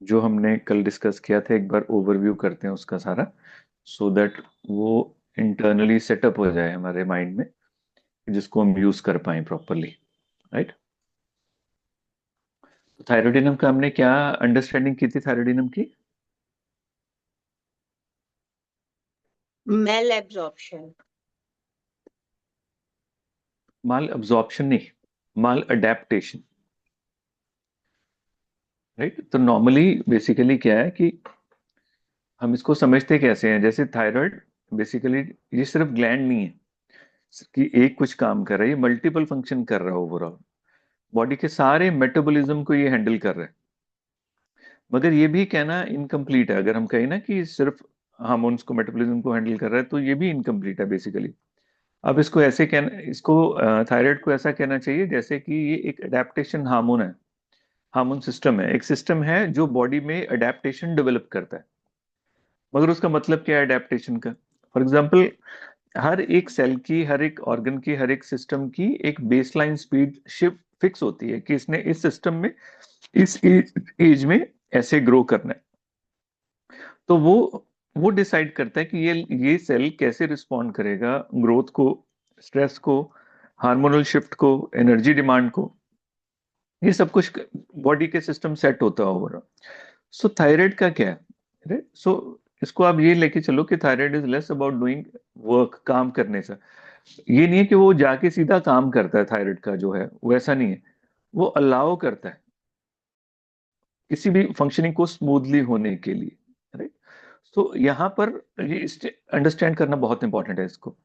जो हमने कल डिस्कस किया था एक बार ओवरव्यू करते हैं उसका सारा, सो दैट वो इंटरनली सेटअप हो जाए हमारे माइंड में, जिसको हम यूज कर पाए प्रॉपरली। राइट। तो थायरोडिनम का हमने क्या अंडरस्टैंडिंग की थी थायरोडिनम की? Mail absorption. माल अब्जॉर्प्शन नहीं, माल अडेप्टेशन। राइट। तो नॉर्मली बेसिकली क्या है कि हम इसको समझते कैसे हैं, जैसे थायराइड बेसिकली ये सिर्फ ग्लैंड नहीं है कि एक कुछ काम कर रहा है, ये मल्टीपल फंक्शन कर रहा है ओवरऑल। बॉडी के सारे मेटाबॉलिज्म को ये हैंडल कर रहा है। मगर ये भी कहना इनकम्प्लीट है, अगर हम कहें ना कि सिर्फ हार्मोन्स को मेटाबॉलिज्म को हैंडल कर रहा है, तो ये भी इनकम्प्लीट है बेसिकली। अब इसको ऐसे कहना, इसको थायराइड को ऐसा कहना चाहिए जैसे कि ये एक अडेप्टेशन हार्मोन है, हार्मोन सिस्टम है, एक सिस्टम है जो बॉडी में अडेप्टेशन डेवलप करता है। मगर उसका मतलब क्या है अडेप्टेशन का? फॉर एग्जाम्पल, हर एक सेल की, हर एक ऑर्गन की, हर एक सिस्टम की एक बेसलाइन स्पीड शिफ्ट फिक्स होती है कि इसने इस सिस्टम में इस एज में ऐसे ग्रो करना है। तो वो डिसाइड करता है कि ये सेल कैसे रिस्पॉन्ड करेगा ग्रोथ को, स्ट्रेस को, हार्मोनल शिफ्ट को, एनर्जी डिमांड को। ये सब कुछ बॉडी के सिस्टम सेट होता है ओवरऑल। सो थायराइड का क्या है? सो इसको आप ये लेके चलो कि thyroid is less about doing work, काम करने से। ये नहीं है कि वो जाके सीधा काम करता है, थायराइड का जो है वैसा नहीं है। वो अलाउ करता है किसी भी फंक्शनिंग को स्मूथली होने के लिए। राइट। तो यहाँ पर ये अंडरस्टैंड करना बहुत इंपॉर्टेंट है इसको।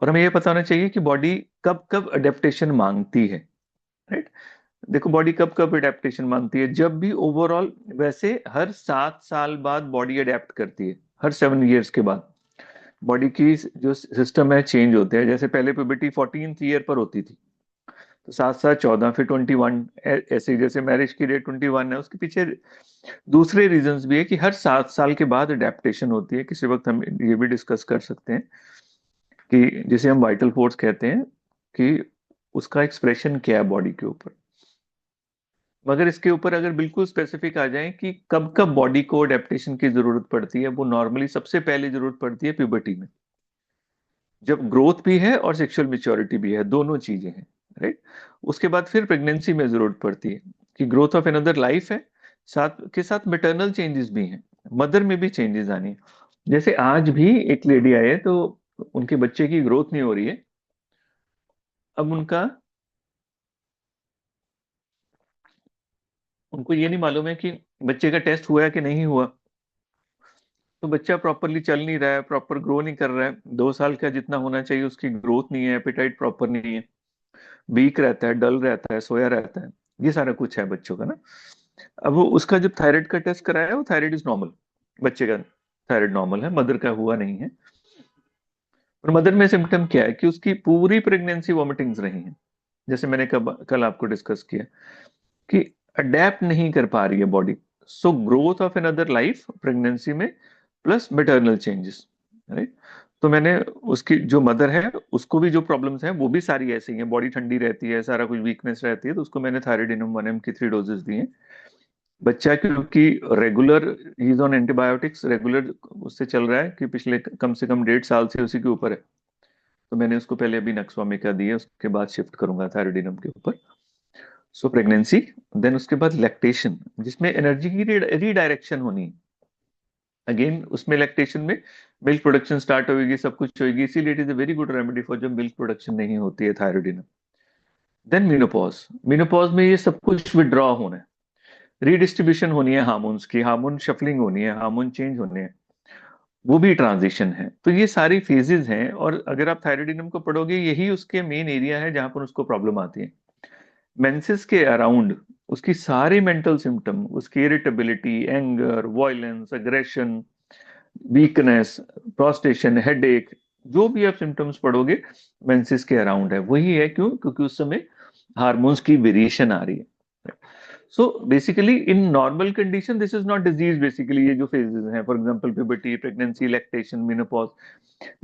और हमें ये पता होना चाहिए कि बॉडी कब कब अडेप्टेशन मांगती है। राइट। देखो बॉडी कब कब अडेप्टेशन मांगती है, जब भी ओवरऑल, वैसे हर 7 साल बाद बॉडी अडेप्ट करती है, हर 7 ईयर्स के बाद बॉडी की जो सिस्टम है चेंज होते हैं। जैसे पहले प्यूबर्टी 14th ईयर पर होती थी, तो 7 7 14 फिर 21, ऐसे जैसे मैरिज की डेट 21 है, उसके पीछे दूसरे रीजंस भी है कि हर 7 साल के बाद अडेप्टेशन होती है। किसी वक्त हम ये भी डिस्कस कर सकते हैं कि जिसे हम वाइटल फोर्स कहते हैं, कि उसका एक्सप्रेशन क्या है बॉडी के ऊपर। मगर इसके ऊपर अगर बिल्कुल स्पेसिफिक आ जाए कि कब कब बॉडी को अडेप्टेशन की जरूरत पड़ती है, वो नॉर्मली सबसे पहले जरूरत पड़ती है प्यूबर्टी में, जब ग्रोथ भी है और सेक्सुअल मेच्योरिटी भी है, दोनों चीजें हैं। राइट। उसके बाद फिर प्रेगनेंसी में जरूरत पड़ती है कि ग्रोथ ऑफ एनदर लाइफ है, साथ के साथ मेटर्नल चेंजेस भी हैं, मदर में भी चेंजेस आनी है। जैसे आज भी एक लेडी आई है, तो उनके बच्चे की ग्रोथ नहीं हो रही है। अब उनको ये नहीं मालूम है कि बच्चे का टेस्ट हुआ है कि नहीं हुआ। तो बच्चा प्रॉपरली चल नहीं रहा है, प्रॉपर ग्रो नहीं कर रहा है, 2 साल का जितना होना चाहिए उसकी ग्रोथ नहीं है, एपेटाइट प्रॉपर नहीं है, वीक रहता है, डल रहता है, सोया रहता है। ये सारा कुछ है बच्चों का ना। अब वो उसका जब थायराइड का टेस्ट कराया है, वो थायराइड इज नॉर्मल, बच्चे का थायराइड नॉर्मल है, मदर का हुआ नहीं है। और मदर में सिम्टम क्या है कि उसकी पूरी प्रेगनेंसी वॉमिटिंग्स रही हैं, जैसे मैंने कल आपको डिस्कस किया कि अडेप्ट नहीं कर पा रही है body. So growth of another life pregnancy में, प्लस मेटर्नल चेंजेस। राइट। तो मैंने उसकी जो मदर है उसको भी जो प्रॉब्लम्स हैं वो भी सारी ऐसी ही हैं, बॉडी ठंडी रहती है, सारा कुछ वीकनेस रहती है, तो उसको मैंने थायराइडिनम 1 mg की 3 डोजेस दी हैं। बच्चा क्योंकि regular is on antibiotics, regular उससे चल रहा है कि पिछले कम से कम 1.5 साल से उसी के ऊपर है, तो मैंने उसको पहले अभी नक्सवामिका दी है, उसके बाद शिफ्ट करूंगा थायराइडिनम के ऊपर। सो प्रेगनेंसी, देन उसके बाद लैक्टेशन, जिसमें एनर्जी की रीडायरेक्शन होनी है। अगेन उसमें लैक्टेशन में मिल्क प्रोडक्शन स्टार्ट होगी, सब कुछ होगी, इसीलिए it is a very good remedy for जब मिल्क प्रोडक्शन नहीं होती है थायराइडिनम। देन मीनोपॉज, मीनोपॉज में ये सब कुछ विड्रॉ होना है, रीडिस्ट्रीब्यूशन होनी है हार्मोन्स की, हार्मोन शफलिंग होनी है, हार्मोन चेंज होने हैं, वो भी ट्रांजिशन है। तो ये सारी फेजेस हैं, और अगर आप थायराइडिनम को पढ़ोगे यही उसके मेन एरिया है जहां पर उसको प्रॉब्लम आती है। मेंसेस के अराउंड उसकी सारी मेंटल सिम्टम, उसकी irritability, anger, violence, aggression, weakness, prostration, headache, जो भी आप सिम्टम्स पढ़ोगे मेंसेस के अराउंड है। वही है, क्यों? क्योंकि उस समय हार्मोन्स की वेरिएशन आ रही है। So basically in normal condition this is not disease. Basically ये जो फेजेस हैं, for example puberty, pregnancy, lactation, menopause,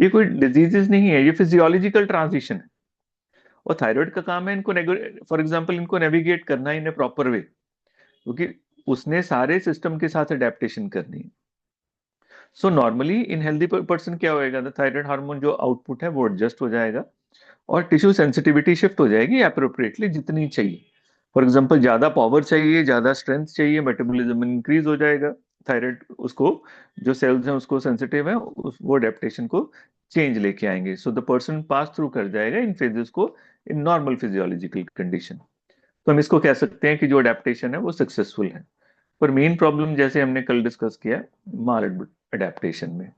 ये कोई डिजीजेस नहीं है, ये फिजियोलॉजिकल ट्रांजिशन है। और थायराइड का काम है इनको, फॉर एग्जांपल इनको नेविगेट करना इन ए प्रॉपर वे, क्योंकि उसने सारे सिस्टम के साथ अडेप्टेशन करनी है। So normally in healthy person क्या होएगा, द थायराइड हार्मोन जो आउटपुट है वो एडजस्ट हो जाएगा और टिश्यू सेंसिटिविटी शिफ्ट हो जाएगी अप्रोप्रिएटली जितनी चाहिए। फॉर एग्जांपल ज्यादा पावर चाहिए, ज्यादा स्ट्रेंथ चाहिए, मेटाबॉलिज्म इंक्रीज हो जाएगा। थायराइड उसको, जो सेल्स हैं उसको सेंसिटिव है, वो अडेप्टेशन को चेंज लेके आएंगे। So the person pass through कर जाएगा इन फेजेस को इन नॉर्मल फिजियोलॉजिकल कंडीशन। तो हम इसको कह सकते हैं कि जो अडेप्टेशन है वो सक्सेसफुल है। पर मेन प्रॉब्लम जैसे हमने कल डिस्कस किया, माल अडेप्टेशन में,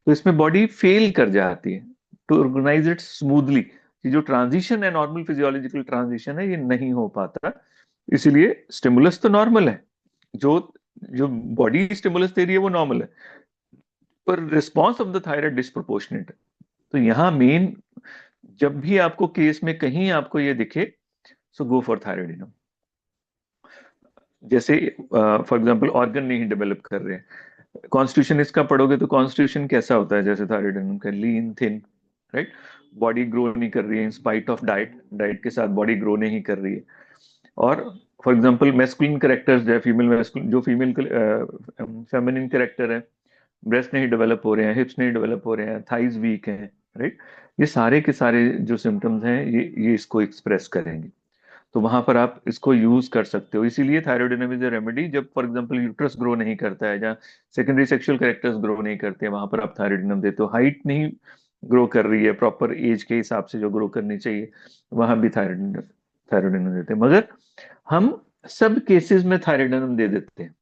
तो इसमें बॉडी फेल कर जाती है टू ऑर्गेनाइज इट स्मूथली। कि जो ट्रांजिशन है, नॉर्मल फिजियोलॉजिकल ट्रांजिशन है, ये नहीं हो पाता। इसीलिए स्टिमुलस तो नॉर्मल है, जो जो बॉडी स्टिमुलस दे रही है वो नॉर्मल है, पर response of the thyroid disproportionate है। तो यहाँ मेन, जब भी आपको केस में कहीं आपको ये दिखे, सो गो फॉर थायराइडिनम। जैसे फॉर एग्जांपल ऑर्गन नहीं डेवलप कर रहे हैं, कॉन्स्टिट्यूशन इसका पढ़ोगे तो कॉन्स्टिट्यूशन कैसा होता है, जैसे थायराइड का लीन थिन, राइट। बॉडी ग्रो नहीं कर रही है in spite of diet, diet के साथ बॉडी ग्रो नहीं कर रही है। और फॉर एग्जांपल मैस्कुलिन कैरेक्टर्स जो है, फीमेल मैस्कुलिन, जो फीमेल फेमिनिन कैरेक्टर है, ब्रेस्ट नहीं डेवलप हो रहे हैं, हिप्स नहीं डेवलप हो रहे हैं, थाइज वीक हैं, राइट। ये सारे के सारे जो सिम्टम्स हैं ये इसको एक्सप्रेस करेंगे। तो वहां पर आप इसको यूज कर सकते हो। इसीलिए थायरोइडिनम इज ए रेमेडी। जब फॉर एग्जांपल यूट्रस ग्रो नहीं करता है, जहाँ सेकेंडरी सेक्सुअल कैरेक्टर्स ग्रो नहीं करते हैं, वहां पर आप थायरोइडिनम देते हो। हाइट नहीं ग्रो कर रही है प्रॉपर एज के हिसाब से जो ग्रो करनी चाहिए, वहां भी थायरोइडिनम थायरोइडिनम देते हैं। मगर हम सब केसेस में थायरोइडिनम दे देते हैं,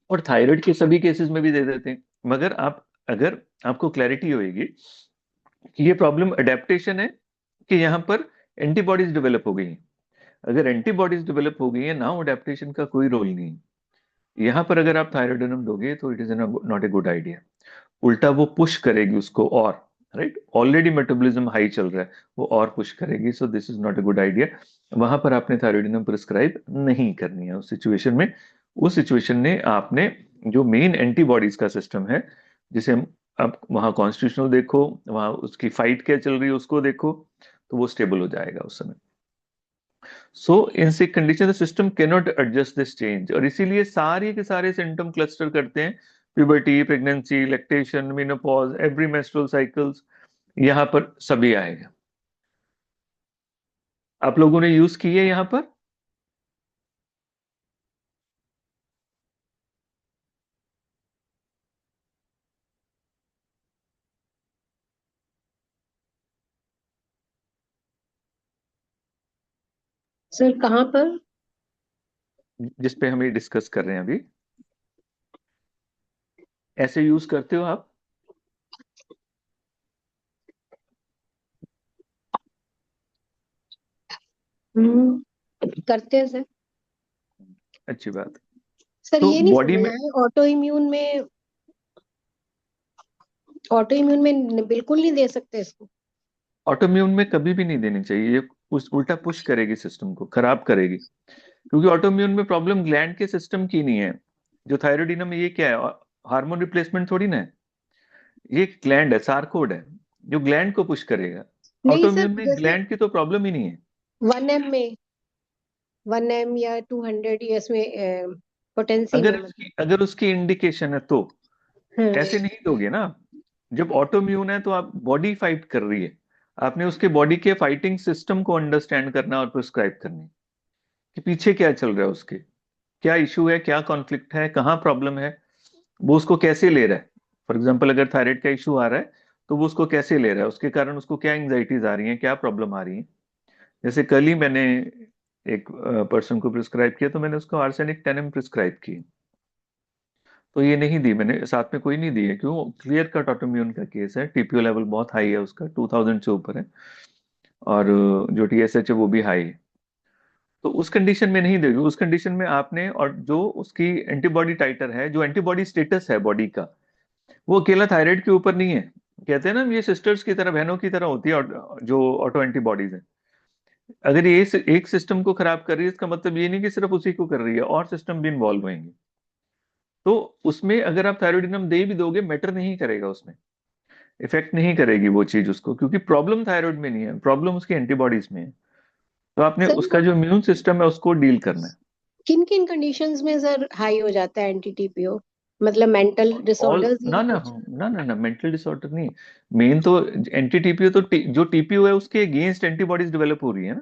और थायराइड के सभी केसेस में भी दे देते हैं। मगर आप, अगर आपको क्लैरिटी होगी कि ये प्रॉब्लम अडेप्टेशन है कि यहाँ पर एंटीबॉडीज डेवलप हो गई हैं। अगर एंटीबॉडीज डेवलप हो गई है, नाउ अडेप्टेशन का कोई रोल नहीं है। यहाँ पर अगर आप थायरोइडिनम दोगे तो it is not a good idea. उल्टा वो पुश करेगी उसको, और राइट, ऑलरेडी मेटाबॉलिज्म हाई चल रहा है, वो और पुश करेगी। So this is not a good idea. वहां पर आपने थायरोइडिनम प्रिस्क्राइब नहीं करनी है उस सिचुएशन में। उस सिचुएशन में आपने जो मेन एंटीबॉडीज का सिस्टम है, जिसे हम, आप वहां कॉन्स्टिट्यूशनल देखो, वहां उसकी फाइट क्या चल रही है उसको देखो, तो वो स्टेबल हो जाएगा उस समय। So in sick condition the system can not adjust this change, और इसीलिए सारे के सारे सिम्टम क्लस्टर करते हैं। Puberty, pregnancy, lactation, menopause, every menstrual cycles, यहाँ पर सभी आएगा। आप लोगों ने यूज की है यहाँ पर? सर कहाँ पर? जिस पे हम ये डिस्कस कर रहे हैं अभी, ऐसे यूज करते हो आप? करते हैं सर। अच्छी बात। सर तो ये नहीं बॉडी समझ में, आया, ऑटो इम्यून में बिल्कुल नहीं दे सकते इसको? ऑटोम्यून में कभी भी नहीं देनी चाहिए। ये उल्टा पुश करेगी, सिस्टम को खराब करेगी। क्योंकि ऑटोम्यून में प्रॉब्लम ग्लैंड के सिस्टम की नहीं है। जो थायरोइडिनम में, ये क्या है, हार्मोन रिप्लेसमेंट थोड़ी ना है, ये ग्लैंड है, सार्कोड है, जो ग्लैंड को पुश करेगा। नहीं सर, ऑटोम्यून में जैसे ग्लैंड की तो प्रॉब्लम ही नहीं है। 1 एम में, 1 एम या 200 ईयर्स में पोटेंसी में, मतलब। अगर उसकी इंडिकेशन है तो हम्म। ऐसे नहीं दोगे ना। जब ऑटोम्यून है तो आप, बॉडी फाइट कर रही है, आपने उसके बॉडी के फाइटिंग सिस्टम को अंडरस्टैंड करना और प्रिस्क्राइब करनी कि पीछे क्या चल रहा है, उसके क्या इशू है, क्या कॉन्फ्लिक्ट है, कहाँ प्रॉब्लम है, वो उसको कैसे ले रहा है। फॉर एग्जाम्पल अगर थायराइड का इशू आ रहा है, तो वो उसको कैसे ले रहा है, उसके कारण उसको क्या एंग्जाइटीज आ रही हैं, क्या प्रॉब्लम आ रही है। जैसे कल ही मैंने एक पर्सन को प्रिस्क्राइब किया, तो मैंने उसको आर्सेनिक 10 प्रिस्क्राइब की। तो ये नहीं दी मैंने, साथ में कोई नहीं दी है। क्यों? क्लियर कट ऑटोम्यून का केस है, टीपीओ लेवल बहुत हाई है उसका, 2000 से ऊपर है, और जो टीएसएच है वो भी हाई है। तो उस कंडीशन में नहीं देगी। उस कंडीशन में आपने, और जो उसकी एंटीबॉडी टाइटर है, जो एंटीबॉडी स्टेटस है बॉडी का, वो अकेला थायराइड के ऊपर नहीं है। कहते हैं ना, ये सिस्टर्स की तरह, बहनों की तरह होती है, जो ऑटो एंटीबॉडीज है। अगर ये एक सिस्टम को खराब कर रही है, इसका मतलब ये नहीं कि सिर्फ उसी को कर रही है, और सिस्टम भी इन्वॉल्व होंगे। तो उसमें अगर आप थायरोइडिनम दे भी दोगे, मैटर नहीं करेगा उसमें, इफेक्ट नहीं करेगी वो चीज उसको, क्योंकि प्रॉब्लम थायराइड में नहीं है, प्रॉब्लम उसकी एंटीबॉडीज में है। तो आपने सर उसका जो इम्यून सिस्टम है उसको डील करना है। किन किन कंडीशंस में सर हाई हो जाता है एंटी-टीपीओ? मतलब मेंटल ऑल डिसऑर्डर्स या ना ना कुछ? ना ना ना मेंटल डिसऑर्डर नहीं। मेन तो एंटी टीपीओ तो जो टीपीओ है उसके अगेंस्ट एंटीबॉडीज डेवलप हो रही है ना।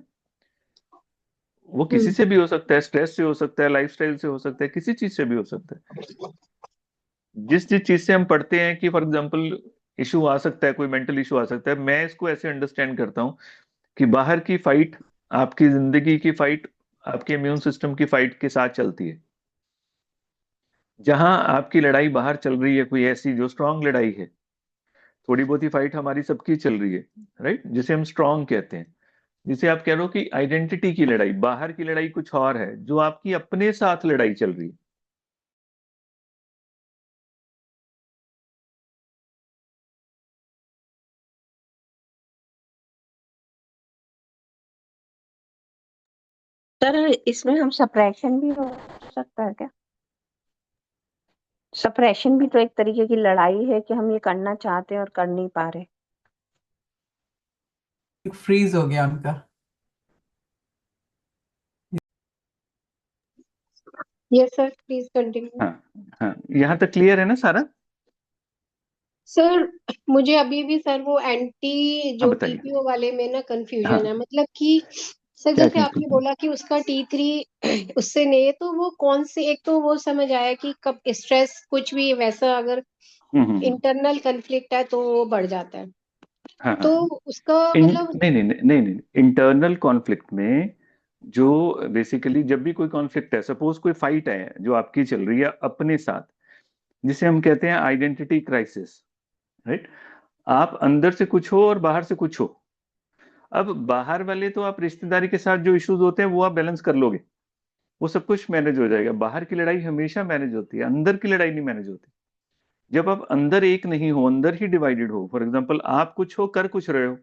वो किसी हम्म। से भी हो सकता है, स्ट्रेस से हो सकता है, लाइफस्टाइल से हो सकता है, किसी चीज से भी हो सकता है। जिस जिस चीज से हम पढ़ते हैं कि फॉर एग्जाम्पल इशू आ सकता है, कोई मेंटल इशू आ सकता है, मैं इसको ऐसे अंडरस्टैंड करता हूँ कि बाहर की फाइट, आपकी जिंदगी की फाइट, आपके इम्यून सिस्टम की फाइट के साथ चलती है। जहां आपकी लड़ाई बाहर चल रही है, कोई ऐसी जो स्ट्रांग लड़ाई है, थोड़ी बहुत ही फाइट हमारी सबकी चल रही है, राइट, जिसे हम स्ट्रांग कहते हैं। जिसे आप कह रहे हो कि आइडेंटिटी की लड़ाई, बाहर की लड़ाई कुछ और है, जो आपकी अपने साथ लड़ाई चल रही है। सर इसमें हम सप्रेशन भी हो सकता है क्या? सप्रेशन भी तो एक तरीके की लड़ाई है कि हम ये करना चाहते हैं और कर नहीं पा रहे। फ्रीज हो गया उनका। Yes sir, please continue. हाँ हाँ, यहाँ तक क्लियर है ना सारा? सर मुझे अभी भी सर वो एंटी हाँ जो बताइए। टीपीओ वाले में ना कंफ्यूजन है, हाँ, मतलब कि सर क्या जैसे आपने कंफ्यूजन? बोला कि उसका T3 उससे नहीं है, तो वो कौन से, एक तो वो समझ आया कि कब स्ट्रेस कुछ भी वैसा अगर हम्म। इंटरनल कन्फ्लिक्ट है तो वो बढ़ जाता है। हाँ हाँ तो हाँ। उसका मतलब नहीं नहीं नहीं नहीं नहीं, इंटरनल कॉन्फ्लिक्ट में जो बेसिकली जब भी कोई कॉन्फ्लिक्ट है, सपोज कोई फाइट है जो आपकी चल रही है अपने साथ, जिसे हम कहते हैं आइडेंटिटी क्राइसिस, राइट। आप अंदर से कुछ हो और बाहर से कुछ हो। अब बाहर वाले तो आप रिश्तेदारी के साथ जो इश्यूज होते हैं वो आप बैलेंस कर लोगे, वो सब कुछ मैनेज हो जाएगा। बाहर की लड़ाई हमेशा मैनेज होती है, अंदर की लड़ाई नहीं मैनेज होती। जब आप अंदर एक नहीं हो, अंदर ही डिवाइडेड हो, फॉर एग्जाम्पल आप कुछ हो कर कुछ रहे हो,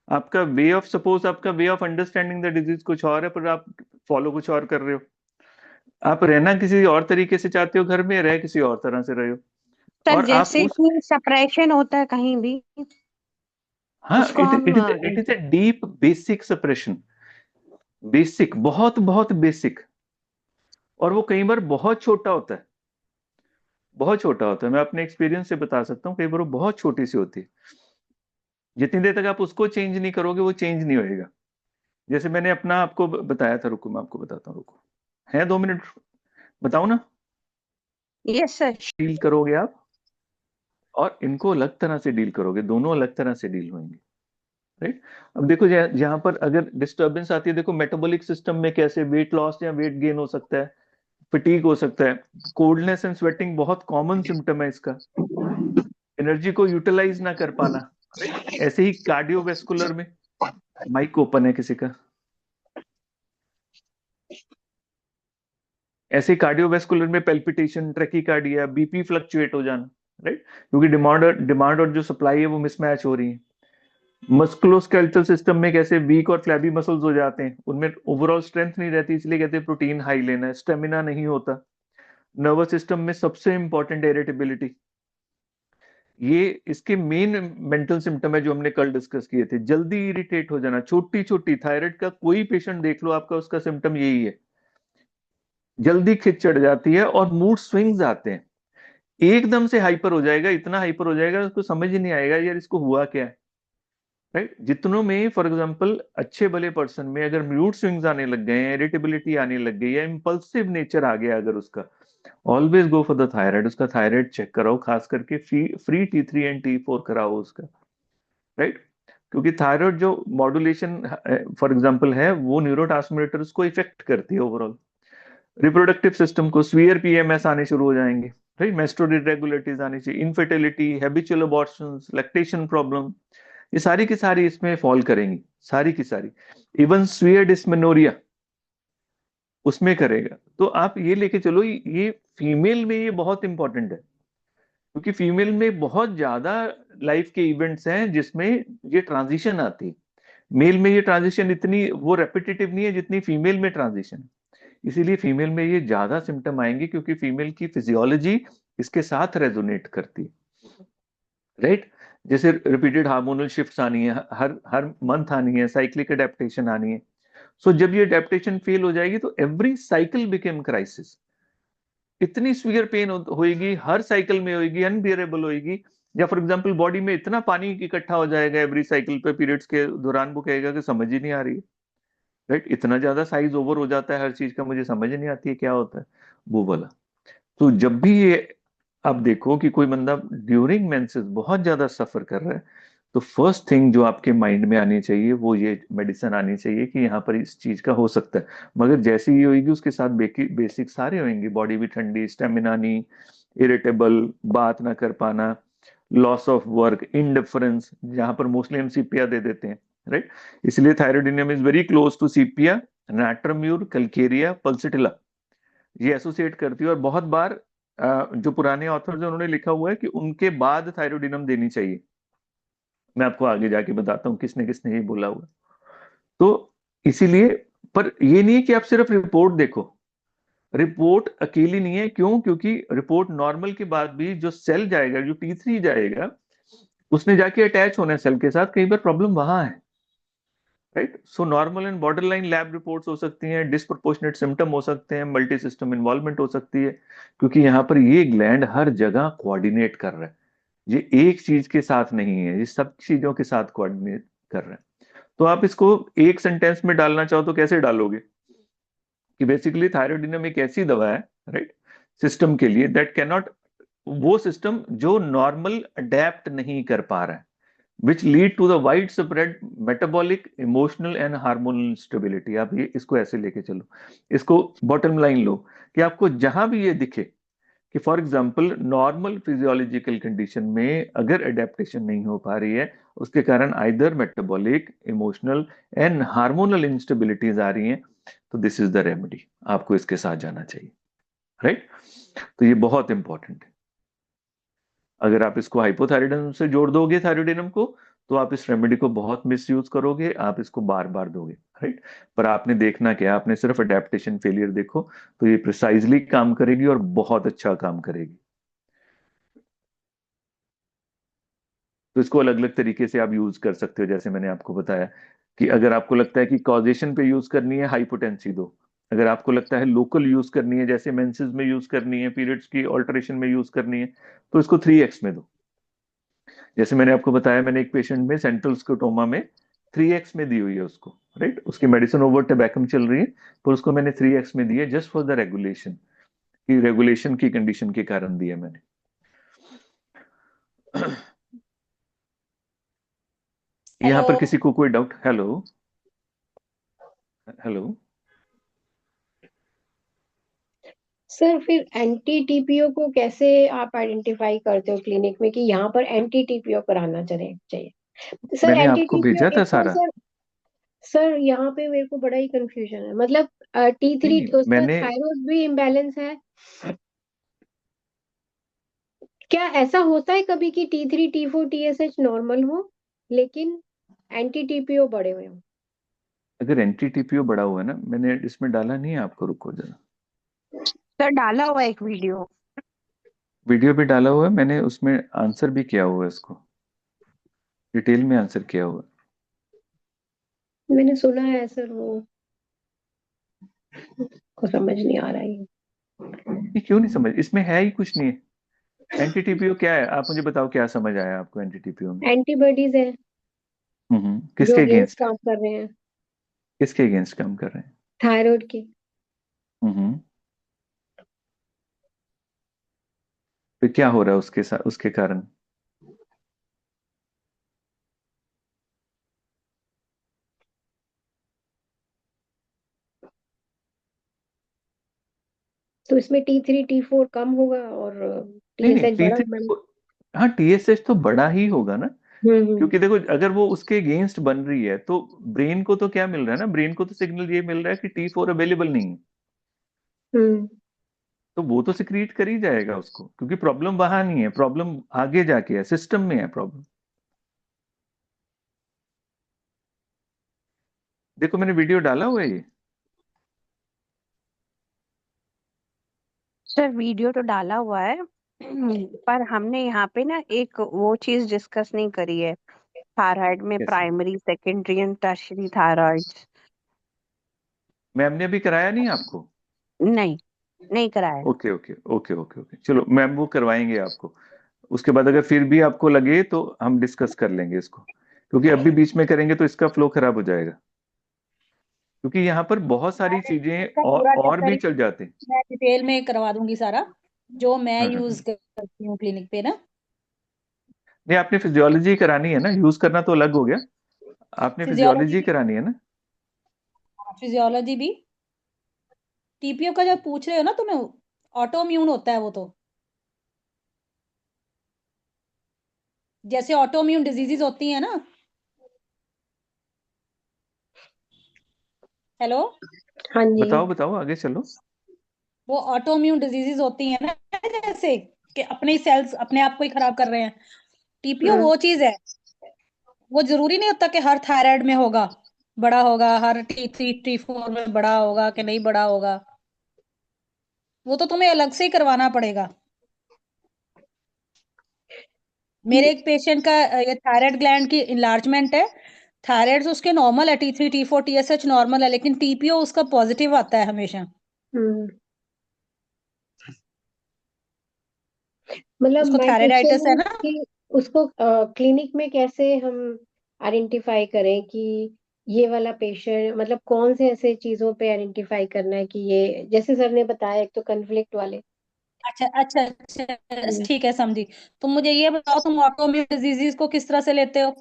आपका वे ऑफ, सपोज आपका way of understanding the disease कुछ और है, पर आप फॉलो कुछ और कर रहे हो। आप रहना किसी और तरीके से चाहते हो, घर में रह किसी और तरह से रहे हो। सर और आप जैसे उस, कि सप्रेशन होता है कहीं भी, हाँ, उसको इट हम it is it is a deep basic suppression. Basic, बहुत बहुत बेसिक। और वो कई बार बहुत छोटा होता है, बहुत छोटा होता है। मैं अपने एक्सपीरियंस से बता सकता हूँ, कई बार वो बहुत छोटी सी होती है। जितनी देर तक आप उसको चेंज नहीं करोगे वो चेंज नहीं होएगा। जैसे मैंने अपना आपको बताया था, रुको मैं आपको बताता हूँ, रुको, है 2 मिनट, बताओ ना। Yes sir. डील करोगे आप, और इनको अलग तरह से डील करोगे, दोनों अलग तरह से डील होंगे, राइट। अब देखो, जहां पर अगर डिस्टरबेंस आती है, देखो मेटाबॉलिक सिस्टम में कैसे वेट लॉस या वेट गेन हो सकता है, फटीग हो सकता है, कोल्डनेस एंड स्वेटिंग बहुत कॉमन सिम्टम है इसका, एनर्जी को यूटिलाइज ना कर पाना, राइट। ऐसे ही कार्डियोवेस्कुलर में, माइक ओपन है किसी का, ऐसे कार्डियोवेस्कुलर में पेल्पिटेशन, ट्रैकीकार्डिया, बीपी फ्लक्चुएट हो जाना, राइट, क्योंकि डिमांड और जो सप्लाई है वो मिसमैच हो रही है। मस्कुलोस्केलेटल सिस्टम में कैसे वीक और फ्लैबी मसल्स हो जाते हैं, उनमें ओवरऑल स्ट्रेंथ नहीं रहती, इसलिए कहते हैं प्रोटीन हाई लेना है, स्टेमिना नहीं होता। नर्वस सिस्टम में सबसे इंपॉर्टेंट इरिटेबिलिटी, ये इसके मेन मेंटल सिम्टम है जो हमने कल डिस्कस किए थे। जल्दी इरिटेट हो जाना, छोटी छोटी, थायराइड का कोई पेशेंट देख लो आपका, उसका सिम्टम यही है, जल्दी खिंच चढ़ जाती है और मूड स्विंग्स आते हैं, एकदम से हाइपर हो जाएगा, इतना हाइपर हो जाएगा उसको समझ ही नहीं आएगा यार इसको हुआ क्या है, राइट। जितनों में फॉर एग्जांपल अच्छे भले पर्सन में अगर मूड स्विंग्स आने लग गए हैं, इरिटेबिलिटी आने लग गई है, इम्पल्सिव नेचर आ गया अगर उसका, always go for the thyroid. उसका थायराइड चेक कराओ, खास करके फ्री T3 and T4 कराओ उसका, राइट। क्योंकि थायराइड जो मॉड्यूलेशन फॉर एग्जांपल है, वो न्यूरोट्रांसमीटर्स को इफेक्ट करती है ओवरऑल। रिप्रोडक्टिव सिस्टम को स्वीयर पीएमएस आने शुरू हो जाएंगे, राइट, मेस्ट्रुअल इरेगुलरिटीज आनी चाहिए, infertility, habitual abortions, lactation problem, ये सारी की सारी इसमें फॉल करेंगी, सारी की सारी। इवन स्वीयर डिस्मेनोरिया उसमें करेगा। तो आप ये लेके चलो, ये फीमेल में ये बहुत इंपॉर्टेंट है, क्योंकि फीमेल में बहुत ज्यादा लाइफ के इवेंट्स हैं जिसमें ये ट्रांजिशन आती है। मेल में ये ट्रांजिशन इतनी वो रेपिटेटिव नहीं है जितनी फीमेल में ट्रांजिशन है। इसीलिए फीमेल में ये ज्यादा सिम्टम आएंगे, क्योंकि फीमेल की फिजियोलॉजी इसके साथ रेजोनेट करती है, राइट। जैसे रिपीटेड हार्मोनल शिफ्ट्स आनी है, हर हर मंथ आनी है, साइक्लिक एडेप्टेशन आनी है, सो जब ये अडेप्टेशन फेल हो जाएगी तो एवरी साइकिल बिकेम क्राइसिस। इतनी सीवियर पेन होएगी, हर साइकिल में होएगी, अनबियरेबल होएगी। या फॉर एग्जांपल बॉडी में इतना पानी इकट्ठा हो जाएगा एवरी साइकिल पे, पीरियड्स के दौरान वो कहेगा कि समझ ही नहीं आ रही है, राइट? इतना ज्यादा साइज ओवर हो जाता है हर चीज का, मुझे समझ नहीं आती है क्या होता है, वो वाला। तो जब भी ये आप देखो कि कोई बंदा ड्यूरिंग मेंसेस बहुत ज्यादा सफर कर रहा है, तो फर्स्ट थिंग जो आपके माइंड में आनी चाहिए वो ये मेडिसिन आनी चाहिए कि यहाँ पर इस चीज का हो सकता है। मगर जैसे ही होगी उसके साथ बेसिक सारे होंगे, बॉडी भी ठंडी, स्टेमिना नहीं, इरिटेबल, बात ना कर पाना, लॉस ऑफ वर्क, इंडिफरेंस, जहां पर मोस्टली हम सीपिया दे देते हैं, राइट? इसलिए thyroidinum is very close to sepia, natrum mur, calcarea, pulsatilla, ये एसोसिएट करती है। और बहुत बार जो पुराने ऑथर्स हैं उन्होंने लिखा हुआ है कि उनके बाद थायरोइडिनम देनी चाहिए। मैं आपको आगे जाके बताता हूँ किसने किसने ये बोला हुआ। तो इसीलिए, पर ये नहीं है कि आप सिर्फ रिपोर्ट देखो, रिपोर्ट अकेली नहीं है। क्यों? क्योंकि रिपोर्ट नॉर्मल के बाद भी जो सेल जाएगा, जो T3 जाएगा, उसने जाके अटैच होना है सेल के साथ, कई बार प्रॉब्लम वहां है, right? So normal and border line lab reports हो सकती हैं, डिस्प्रोपोर्शनेट सिम्टम हो सकते हैं, मल्टी सिस्टम इन्वॉल्वमेंट हो सकती है, क्योंकि यहाँ पर ये ग्लैंड हर जगह कोऑर्डिनेट कर रहा है। ये एक चीज के साथ नहीं है, ये सब चीजों के साथ कोऑर्डिनेट कर रहा है। तो आप इसको एक सेंटेंस में डालना चाहो तो कैसे डालोगे कि बेसिकली थायरोइडिनम एक ऐसी दवा है, राइट, सिस्टम के लिए, दैट कैन नॉट, वो सिस्टम जो नॉर्मल अडेप्ट नहीं कर पा रहा है, which lead to the widespread metabolic, emotional and hormonal stability. आप ये इसको ऐसे लेके चलो, इसको बॉटम लाइन लो कि आपको जहां भी ये दिखे कि for example normal physiological condition में अगर अडेप्टेशन नहीं हो पा रही है, उसके कारण either metabolic, emotional and hormonal instabilities आ रही हैं, तो दिस इज द रेमेडी, आपको इसके साथ जाना चाहिए, राइट? तो ये बहुत इंपॉर्टेंट है। अगर आप इसको हाइपोथायराइडिज्म से जोड़ दोगे थायरोइडिनम को, तो आप इस रेमेडी को बहुत मिस यूज करोगे, आप इसको बार बार दोगे, राइट? पर आपने देखना क्या, आपने सिर्फ अडेप्टेशन फेलियर देखो, तो ये प्रिसाइजली काम करेगी और बहुत अच्छा काम करेगी। तो इसको अलग अलग तरीके से आप यूज कर सकते हो, जैसे मैंने आपको बताया कि अगर आपको लगता है कि कॉजेशन पे यूज करनी है, हाइपोटेंसी दो। अगर आपको लगता है लोकल यूज करनी है, जैसे मेंसेस में यूज करनी है, पीरियड्स की ऑल्टरेशन में यूज करनी है, तो इसको 3x में दो। जैसे मैंने आपको बताया, मैंने एक पेशेंट में सेंट्रल स्कोटोमा में 3x में दी हुई है उसको, राइट? उसकी मेडिसिन ओवर टेबैकम चल रही है, पर उसको मैंने 3x में दी है, जस्ट फॉर द रेगुलेशन, की रेगुलेशन की कंडीशन के कारण दिया मैंने। यहाँ पर हेलो किसी को कोई डाउट? Hello, hello. सर, फिर एंटी टीपीओ को कैसे आप आइडेंटिफाई करते हो क्लिनिक में कि यहाँ पर एंटी टीपीओ कराना चाहिए? सर, मैंने एंटी आपको टीपीओ भेजा था एक तो सारा। सर यहाँ पे मेरे को बड़ा ही कंफ्यूजन है। मतलब नहीं T3 नहीं, उसका मैंने, थायराइड भी इम्बैलेंस है। क्या ऐसा होता है कभी कि T3 T4 TSH नॉर्मल हो लेकिन एंटी टीपीओ बढ़े हुए हो? अगर NT-TPO बड़ा हुआ है ना, मैंने इसमें डाला नहीं है आपको, रुको जरा, सर डाला हुआ है एक वीडियो। वीडियो भी डाला हुआ है मैंने, उसमें आंसर भी किया हुआ है, इसको डिटेल में आंसर किया हुआ मैंने सुना है सर, वो को समझ नहीं आ रहा है। है। ये क्यों नहीं समझ, इसमें है ही कुछ नहीं है। NT-TPO क्या है, आप मुझे बताओ, क्या समझ आया आपको NT-TPO में? एंटीबॉडीज है जो किसके अगेंस्ट अगेंस्ट? काम कर रहे हैं किसके अगेंस्ट काम कर रहे हैं? थायराइड के। हम्म। फिर क्या हो रहा है उसके साथ, उसके कारण? तो इसमें T3 T4 कम होगा और नहीं नहीं, TSH टी बड़ा थ्री होगा। हाँ, TSH तो बड़ा ही होगा ना, हम्म। क्योंकि देखो अगर वो उसके अगेंस्ट बन रही है तो ब्रेन को तो क्या मिल रहा है ना, ब्रेन को तो सिग्नल ये मिल रहा है कि T4 अवेलेबल नहीं है, हम्म। तो वो तो सिक्रीट कर ही जाएगा उसको, क्योंकि प्रॉब्लम वहां नहीं है, प्रॉब्लम आगे जाके है, सिस्टम में है प्रॉब्लम। देखो मैंने वीडियो डाला हुआ है ये। सर वीडियो तो डाला हुआ है पर हमने यहाँ पे ना एक वो चीज डिस्कस नहीं करी है, थायराइड में कैसे? Primary, secondary and tertiary thyroid. Ma'am ने अभी कराया नहीं आपको? नहीं, नहीं कराया। Okay okay okay okay okay, चलो मैम वो करवाएंगे आपको। उसके बाद अगर फिर भी आपको लगे तो हम डिस्कस कर लेंगे इसको, क्योंकि अभी बीच में करेंगे तो इसका फ्लो खराब हो जाएगा, क्योंकि यहाँ पर बहुत सारी चीजें इसका पूरा और चक्कर भी ही चल जाते हैं। मैं डिटेल में करवा दूंगी सारा, जो मैं हाँ हाँ यूज हाँ। करती हूँ क्लिनिक पे ना। नहीं, आपने फिजियोलॉजी करानी है ना, यूज करना तो अलग हो गया। आपने फिजियोलॉजी फिजियोलॉजी भी, करानी है ना। फिजियोलॉजी भी। टीपीओ का जब पूछ रहे हो ना तुम्हें, ऑटो इम्यून होता है वो तो, जैसे ऑटो इम्यून डिजीजेस होती है ना। हेलो। हाँ जी। बताओ बताओ, आगे चलो। वो ऑटो इम्यून डिजीजेस होती है ना, जैसे कि अपने सेल्स अपने आप को ही खराब कर रहे हैं। टीपीओ हाँ। वो चीज है। वो जरूरी नहीं होता कि हर थायराइड में होगा, बड़ा होगा, हर T3 T4 में बड़ा होगा कि नहीं बड़ा होगा। वो तो तुम्हें अलग से ही करवाना पड़ेगा। मेरे एक पेशेंट का ये थायराइड ग्लैंड की इनलार्जमेंट है। थायराइड उसके नॉर्मल है, T3 T4 TSH नॉर्मल है, लेकिन टीपीओ उसका पॉजिटिव आता है हमेशा। हम्म। मतलब उसको माय थायराइडाइटिस क्वेश्चन है इज ना। कि उसको क्लिनिक में कैसे हम आइडेंटिफाई करें कि ये वाला पेशेंट, मतलब कौन से ऐसे चीजों पे आइडेंटिफाई करना है कि ये, जैसे सर ने बताया, एक तो कन्फ्लिक्ट वाले। अच्छा अच्छा अच्छा, हम्म। ठीक है, समझी। तुम मुझे ये बताओ, तुम ऑटोइम्यून डिजीज को किस तरह से लेते हो?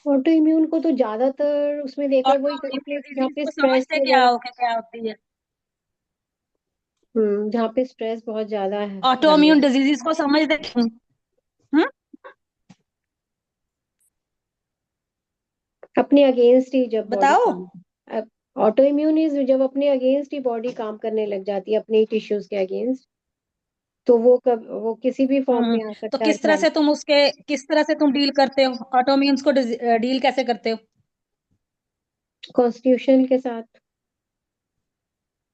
ऑटो इम्यून को तो ज्यादातर उसमें देखा है वही ऑटोइम्यून कन्फ्लिक्ट जहाँ डिजीज पे को स्ट्रेस समझते क्या वगैरह। हो, क्या होती है? जहाँ पे स्ट्रेस बहुत ज्यादा है रह ऑटोइम्यून गया। डिजीज को समझते। हम्म। अपने अगेंस्ट ही जब बॉडी बताओ। काम, ऑटो इम्यून इज जब अपने अगेंस्ट ही बॉडी काम करने लग जाती है, अपने टिश्यूज के अगेंस्ट। तो वो किसी भी फॉर्म में आ तो सकता है, किस तरह से अर्थराइट। तुम उसके, किस तरह से तुम डील करते हो, ऑटोइम्यून्स को डील कैसे करते हो? कॉन्स्टिट्यूशन के साथ।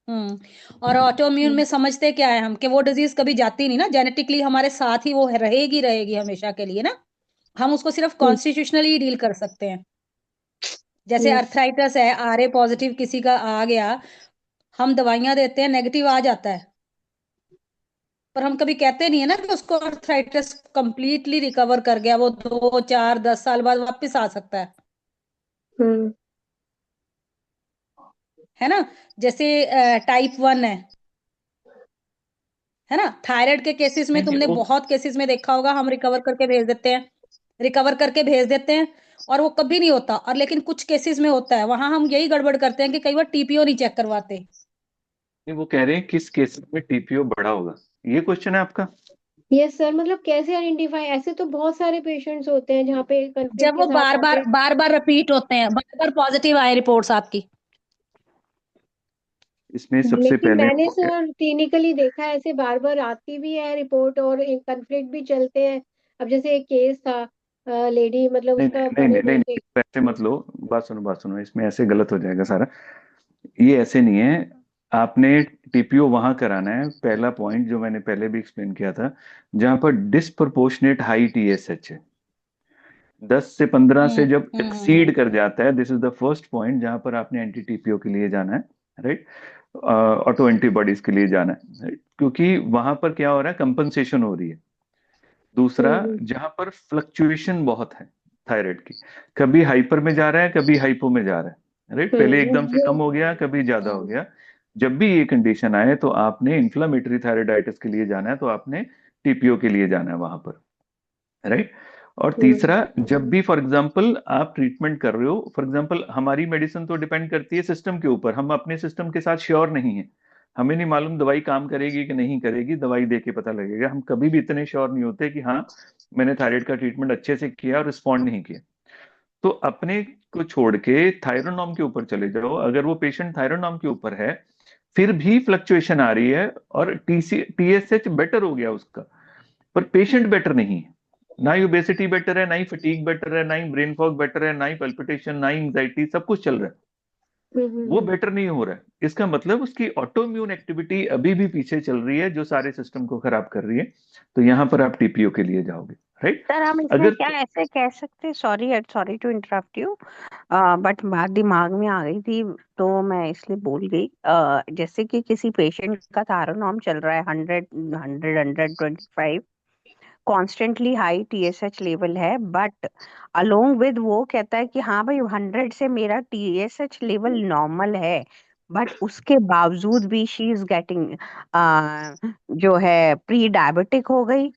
और ऑटोइम्यून हम्म। में समझते क्या है हम, कि वो डिजीज कभी जाती नहीं ना, जेनेटिकली हमारे साथ ही वो रहेगी रहेगी हमेशा के लिए ना। हम उसको सिर्फ हम्म। कॉन्स्टिट्यूशनली डील कर सकते हैं। जैसे हम्म। अर्थराइटिस है, आरए पॉजिटिव किसी का आ गया, हम दवाइयां देते हैं, नेगेटिव आ जाता है, पर हम कभी कहते नहीं है ना कि उसको अर्थराइटिस कंप्लीटली रिकवर कर गया, वो 2 4 10 साल बाद वापस आ सकता हम्म। है ना। जैसे टाइप 1 है ना, थायराइड के केसेस में नहीं नहीं तुमने वो, बहुत केसेस में देखा होगा, हम रिकवर करके भेज देते हैं, रिकवर करके भेज देते हैं, और वो कभी नहीं होता, और लेकिन कुछ केसेस में होता है, वहां हम यही गड़बड़ करते हैं कि कई बार टीपीओ नहीं चेक करवाते। नहीं वो कह रहे हैं किस केस में टीपीओ बढ़ा होगा, ये क्वेश्चन है आपका। यस सर, मतलब कैसे आइडेंटिफाई, ऐसे तो बहुत सारे पेशेंट्स होते हैं जहाँ पे कंफ्लिक्ट जब के वो साथ आते हैं। बार बार रिपीट होते हैं, बार बार पॉजिटिव आए रिपोर्ट्स आपकी। इसमें सबसे लेकिन पहले मैंने आपको क्या, सर क्लिनिकली देखा है, ऐसे बार बार आती भी है रिपोर्ट और एक कंफ्लिक्ट भी चलते हैं। अब जैसे एक केस था, लेडी, मतलब नहीं उसका नहीं नहीं बड़े नहीं बेटे। नहीं, वैसे मत लो। बात सुनो, इसमें ऐसे गलत हो जाएगा सारा। ये ऐसे नहीं है। आपने टीपीओ वहां कराना है, पहला पॉइंट जो मैंने पहले भी एक्सप्लेन किया था, जहां पर डिस्प्रोपोर्शनेट हाई टीएसएच है। 10 से 15 से जब हम्म। एक्सीड कर जाता है, this is the first point जहां पर आपने एंटी टीपीओ के लिए जाना है, राइट। ऑटो एंटीबॉडीज के लिए जाना है, right? क्योंकि वहां पर क्या हो रहा है, कंपनसेशन हो रही है। दूसरा, हम्म। जहां पर फ्लक्चुएशन बहुत है थायराइड की, कभी हाइपर में जा रहा है, कभी हाइपो में जा रहा है, राइट। पहले एकदम से वो। कम हो गया, कभी ज्यादा हो हम्म। गया। जब भी ये कंडीशन आए तो आपने इन्फ्लामेटरी थायराइडाइटिस के लिए जाना है, तो आपने टीपीओ के लिए जाना है वहां पर, राइट। और हम्म। तीसरा, जब भी फॉर एग्जांपल आप ट्रीटमेंट कर रहे हो, फॉर एग्जांपल हमारी मेडिसिन तो डिपेंड करती है सिस्टम के ऊपर, हम अपने सिस्टम के साथ श्योर नहीं है। हमें नहीं मालूम दवाई काम करेगी कि नहीं करेगी, दवाई दे के पता लगेगा। हम कभी भी इतने श्योर नहीं होते कि हाँ मैंने थायराइड का ट्रीटमेंट अच्छे से किया और रिस्पॉन्ड नहीं किया। तो अपने को छोड़ के थायरोनॉम के ऊपर चले जाओ। अगर वो पेशेंट थायरोनॉम के ऊपर है, फिर भी फ्लक्चुएशन आ रही है और टीएसएच बेटर हो गया उसका, पर पेशेंट बेटर नहीं है, ना ही ओबेसिटी बेटर है, ना ही फटीग बेटर है, ना ही ब्रेन फॉग बेटर है, ना ही पल्पिटेशन, ना ही एंजाइटी, सब कुछ चल रहा है, वो हम्म। बेटर नहीं हो रहा है। इसका मतलब उसकी ऑटोइम्यून एक्टिविटी अभी भी पीछे चल रही है, जो सारे सिस्टम को खराब कर रही है। तो यहां पर आप टीपीओ के लिए जाओगे, राइट। सर हम इसमें अगर क्या ऐसे कह सकते, sorry sorry to interrupt you, but बात दिमाग में आ गई थी तो मैं इसलिए बोल गई। जैसे कि किसी पेशेंट का थायरोनॉर्म चल रहा है 100 125, कॉन्स्टेंटली हाई टीएसएच लेवल है, बट अलोंग विद वो कहता है कि हाँ भाई 100 से मेरा टीएसएच लेवल नॉर्मल है, बट उसके बावजूद भी शी इज गेटिंग जो है प्री डायबिटिक हो गई,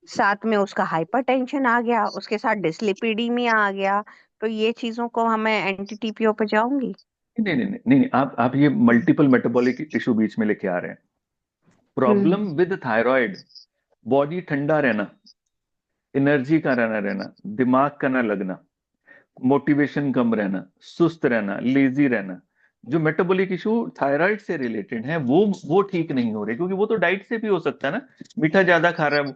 साथ में उसका हाइपरटेंशन आ गया, उसके साथ डिस्लिपिडीमिया आ गया, तो ये चीजों को हमें एंटी टीपीओ पे जाऊंगी। नहीं नहीं नहीं नहीं, आप ये मल्टीपल मेटाबॉलिक इशू बीच में लेके आ रहे हैं। हम्म प्रॉब्लम विद थायराइड, बॉडी ठंडा रहना, एनर्जी का रहना रहना, दिमाग का ना लगना, मोटिवेशन कम रहना, सुस्त रहना, लेजी रहना, जो मेटाबॉलिक इशू थायराइड से रिलेटेड है वो ठीक नहीं हो रहे, क्योंकि वो तो डाइट से भी हो सकता है ना। मीठा ज्यादा खा रहा है वो,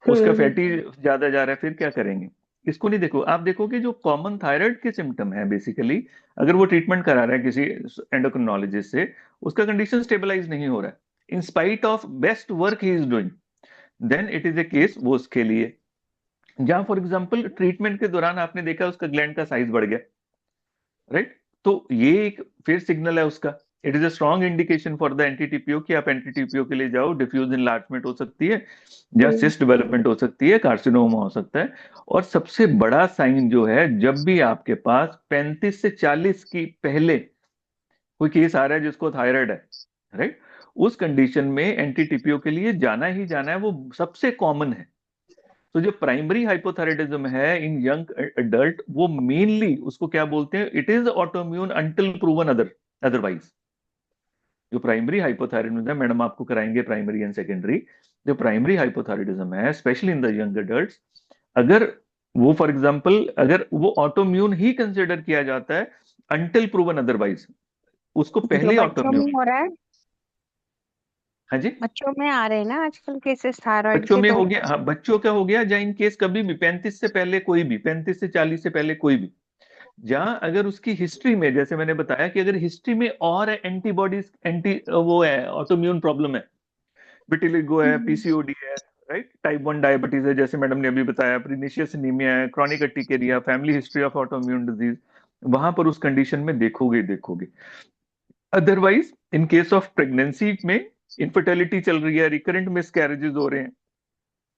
उसका हम्म फैटी ज्यादा जा रहा है, फिर क्या करेंगे? इसको नहीं देखो। आप देखो कि जो कॉमन थायराइड के सिम्टम है बेसिकली, अगर वो ट्रीटमेंट करा रहा है किसी एंडोक्रिनोलॉजिस्ट से, उसका कंडीशन स्टेबलाइज नहीं हो रहा है in spite of best work he is doing, then it is a case वो उसके लिए। जहां फॉर एग्जाम्पल ट्रीटमेंट के दौरान आपने देखा उसका ग्लैंड का साइज बढ़ गया, राइट, तो ये एक फिर सिग्नल है उसका। It is a strong indication for the anti TPO कि आप एंटी टीपीओ के लिए जाओ। डिफ्यूज इनलार्जमेंट हो सकती है, या हम्म सिस्ट डेवलपमेंट हो सकती है, कार्सिनोमा हो सकता है। और सबसे बड़ा साइन जो है, जब भी आपके पास 35 से 40 की पहले कोई केस आ रहा है जिसको थायराइड है, राइट, उस कंडीशन में एंटी टीपीओ के लिए जाना ही जाना है, वो सबसे कॉमन है। तो जो प्राइमरी हाइपोथायराइडिज्म है इन यंग एडल्ट, वो मेनली उसको क्या बोलते हैं, it is autoimmune until proven otherwise. जो प्राइमरी हाइपोथायराइडिज्म है, मैडम आपको कराएंगे प्राइमरी एंड सेकेंडरी, जो प्राइमरी हाइपोथायराइडिज्म है specially in the young adult, अगर वो फॉर एग्जांपल अगर वो ऑटोम्यून ही कंसिडर किया जाता है अंटिल प्रूवन अदरवाइज, उसको जो पहले बच्चों में ऑटोम्यून। हो रहा है, हाँ जी। बच्चों में आ रहे हैं ना आजकल केसेस थायराइड बच्चों के, में तो हो गया, हाँ बच्चों का हो गया, या इन केस कभी भी 35 से पहले कोई भी, 35 से 40 से पहले कोई भी, जहां अगर उसकी हिस्ट्री में, जैसे मैंने बताया कि अगर हिस्ट्री में और एंटीबॉडीज, एंटी वो है, ऑटोम्यून प्रॉब्लम है, विटिलिगो है, हम्म पीसीओडी है, राइट, टाइप 1 डायबिटीज है, जैसे मैडम ने अभी बताया, प्रीनिशियस एनीमिया है, chronic urticaria, family history of autoimmune disease, वहां पर उस कंडीशन में देखोगे देखोगे। Otherwise in case of pregnancy में इनफर्टिलिटी चल रही है, रिकरेंट मिसकैरेजेस हो रहे हैं,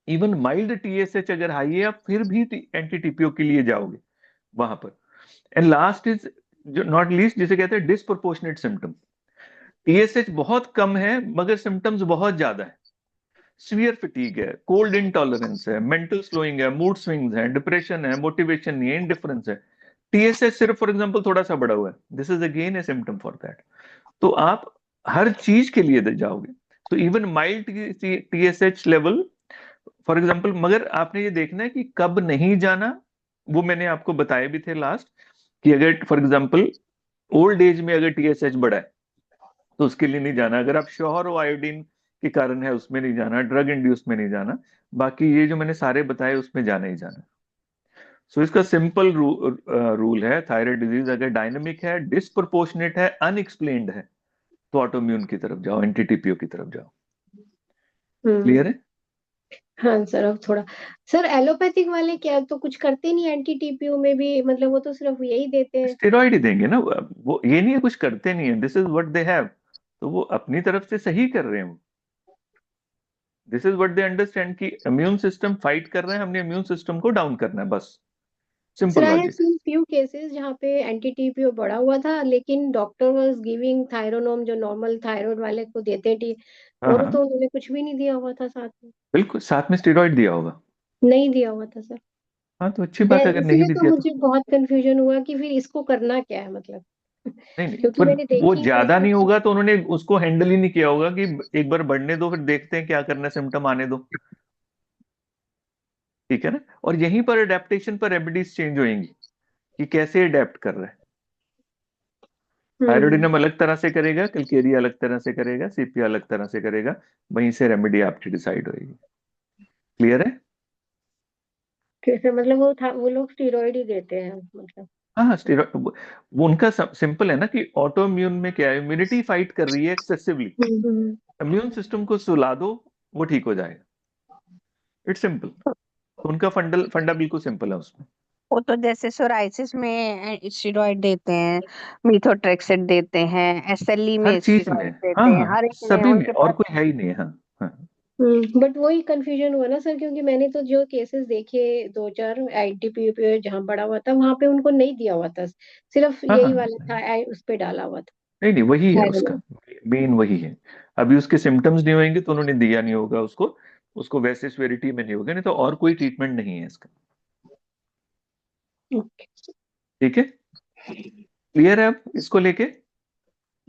इवन माइल्ड टीएसएच अगर हाई है, आप फिर भी एंटी टीपीओ के लिए जाओगे वहां पर। एंड लास्ट इज, जो नॉट लीस्ट, जिसे कहते हैं डिस्प्रोपोर्शनेट सिम्टम। टीएसएच बहुत कम है मगर सिम्टम्स बहुत ज्यादा है। सीवियर फटीग है, कोल्ड इंटॉलरेंस है, मेंटल स्लोइंग है, मूड स्विंग्स है, डिप्रेशन है, मोटिवेशन नहीं है, इंडिफरेंस है। टीएसएच सिर्फ फॉर एग्जांपल थोड़ा सा बढ़ा हुआ है, this is again A symptom for that. तो आप हर चीज के लिए जाओगे, तो even mild TSH level for example, मगर आपने ये देखना है कि कब नहीं जाना। वो मैंने आपको बताए भी थे लास्ट, कि अगर फॉर एग्जाम्पल ओल्ड एज में अगर टीएसएच बढ़ा है तो उसके लिए नहीं जाना। अगर आप श्योर हो आयोडीन के कारण है, उसमें नहीं जाना, ड्रग इंड्यूस में नहीं जाना। बाकी ये जो मैंने सारे बताए उसमें जाना ही जाना। सो इसका सिंपल रूल है, थायराइड डिजीज अगर डायनेमिक है, डिस्प्रोपोर्शनेट है, अनएक्सप्लेन्ड है, तो ऑटोम्यून की तरफ जाओ, एंटीटीपीओ की तरफ जाओ। हम्म क्लियर है? हाँ सर, अब थोड़ा। सर एलोपैथिक वाले क्या तो कुछ करते नहीं एंटी टीपीओ में भी, मतलब वो तो सिर्फ यही देते हैं। स्टेरॉइड ही देंगे ना वो ये नहीं है कुछ करते नहीं है, this is what they have. तो वो अपनी तरफ से सही कर रहे हैं वो, this is what they understand कि इम्यून सिस्टम फाइट कर रहे हैं, हमने इम्यून सिस्टम को डाउन करना है, बस sir simple I have logic. Scene few cases जहाँ पे एंटी टीपीओ बढ़ा हुआ था, लेकिन डॉक्टर वाज गिविंग थायरोनोम जो नॉर्मल थायराइड वाले को देते टी, हाँ और हाँ, तो उन्होंने कुछ भी नहीं दिया हुआ था साथ में। बिल्कुल साथ में स्टेरॉइड दिया होगा। नहीं दिया हुआ था सर। हाँ तो अच्छी बात है, अगर नहीं इसीलिए भी तो दिया तो। मुझे बहुत कंफ्यूजन हुआ कि फिर इसको करना क्या है मतलब। नहीं नहीं, क्योंकि पर मैंने वो देखी ज्यादा नहीं केसेस। होगा तो उन्होंने उसको हैंडल ही नहीं किया होगा कि एक बार बढ़ने दो, फिर देखते हैं क्या करना है, सिम्टम आने दो, ठीक है ना। और यहीं पर अडेप्टेशन पर रेमेडीज चेंज होंगी कि कैसे अडेप्ट कर रहे हैं। हम्म थायरोडिनम अलग तरह से करेगा, कलकेरिया अलग तरह से करेगा, सीपिया अलग तरह से करेगा, वहीं से रेमेडी आपकी डिसाइड होगी। क्लियर है? कैसे मतलब वो लोग स्टीरॉइड ही देते हैं मतलब। हाँ हाँ, स्टेरॉइड वो उनका सिंपल है ना कि ऑटो इम्यून में क्या है, इम्यूनिटी फाइट कर रही है एक्सेसिवली, हम्म इम्यून सिस्टम को सुला दो, वो ठीक हो जाएगा। It's simple. उनका फंडा बिल्कुल सिंपल है उसमें। वो तो जैसे सोराइसिस में स्टेरॉइड देते हैं, मीथोट्रेक्सेट देते हैं, एसएलई हर में चीज में, स्टेरॉइड देते हाँ हैं, हाँ, हर एक में सभी में, उनके और पास। कोई है ही नहीं है। हाँ हाँ। बट वही कंफ्यूजन हुआ ना सर, क्योंकि मैंने तो जो केसेस देखे दो चार आईटीपी पे जहाँ पड़ा हुआ था वहां पे उनको नहीं दिया हुआ था, सिर्फ हाँ यही हाँ, वाला था उस पे डाला हुआ था नहीं नहीं, वही है उसका, थायराइड। मेन वही है। अभी उसके सिम्टम्स नहीं होंगे तो उन्होंने दिया नहीं होगा उसको, उसको वैसे स्वेरिटी में नहीं होगा, नहीं तो और कोई ट्रीटमेंट नहीं है इसका। ठीक है, क्लियर है आप इसको लेके?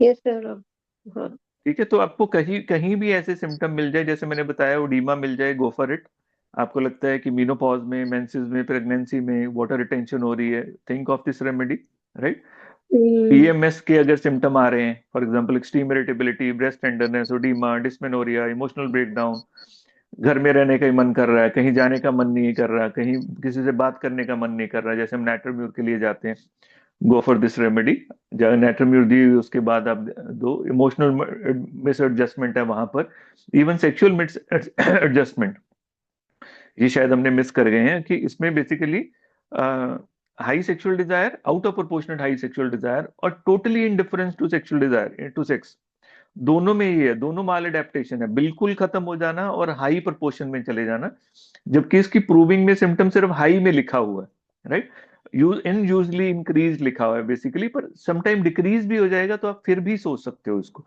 Yes sir. हाँ ठीक है, तो आपको कहीं कहीं भी ऐसे सिम्टम मिल जाए, जैसे मैंने बताया ओडीमा मिल जाए, गो फॉर इट। आपको लगता है कि मीनोपॉज में, मेंसेस में, प्रेगनेंसी में वाटर रिटेंशन हो रही है, think of this remedy, right? PMS के अगर सिम्टम आ रहे हैं, for example extreme irritability, breast tenderness, oedema, dysmenorrhoea, emotional breakdown, घर में रहने का ही मन कर रहा है, कहीं जाने का मन नहीं कर रहा, कहीं किसी से बात करने का मन नहीं कर रहा, जैसे हम नाइट्रोम्यूर के लिए जाते हैं, गो फॉर दिस रेमेडी। जब नाइट्रोम्यूर दी उसके बाद आप दो, इमोशनल मिस एडजस्टमेंट है वहां पर, इवन सेक्सुअल मिस एडजस्टमेंट, ये शायद हमने मिस कर गए हैं कि इसमें basically high sexual desire, out of proportional high sexual desire, और totally indifference to sexual desire, to sex, दोनों में ये है, दोनों माल एडेप्टेशन है, बिल्कुल खत्म हो जाना और हाई प्रपोर्शन में चले जाना, जबकि इसकी प्रूविंग में सिम्टम सिर्फ हाई में लिखा हुआ है, राइट? इन यूजली इंक्रीज लिखा हुआ है बेसिकली, पर समटाइम डिक्रीज भी हो जाएगा, तो आप फिर भी सोच सकते हो इसको,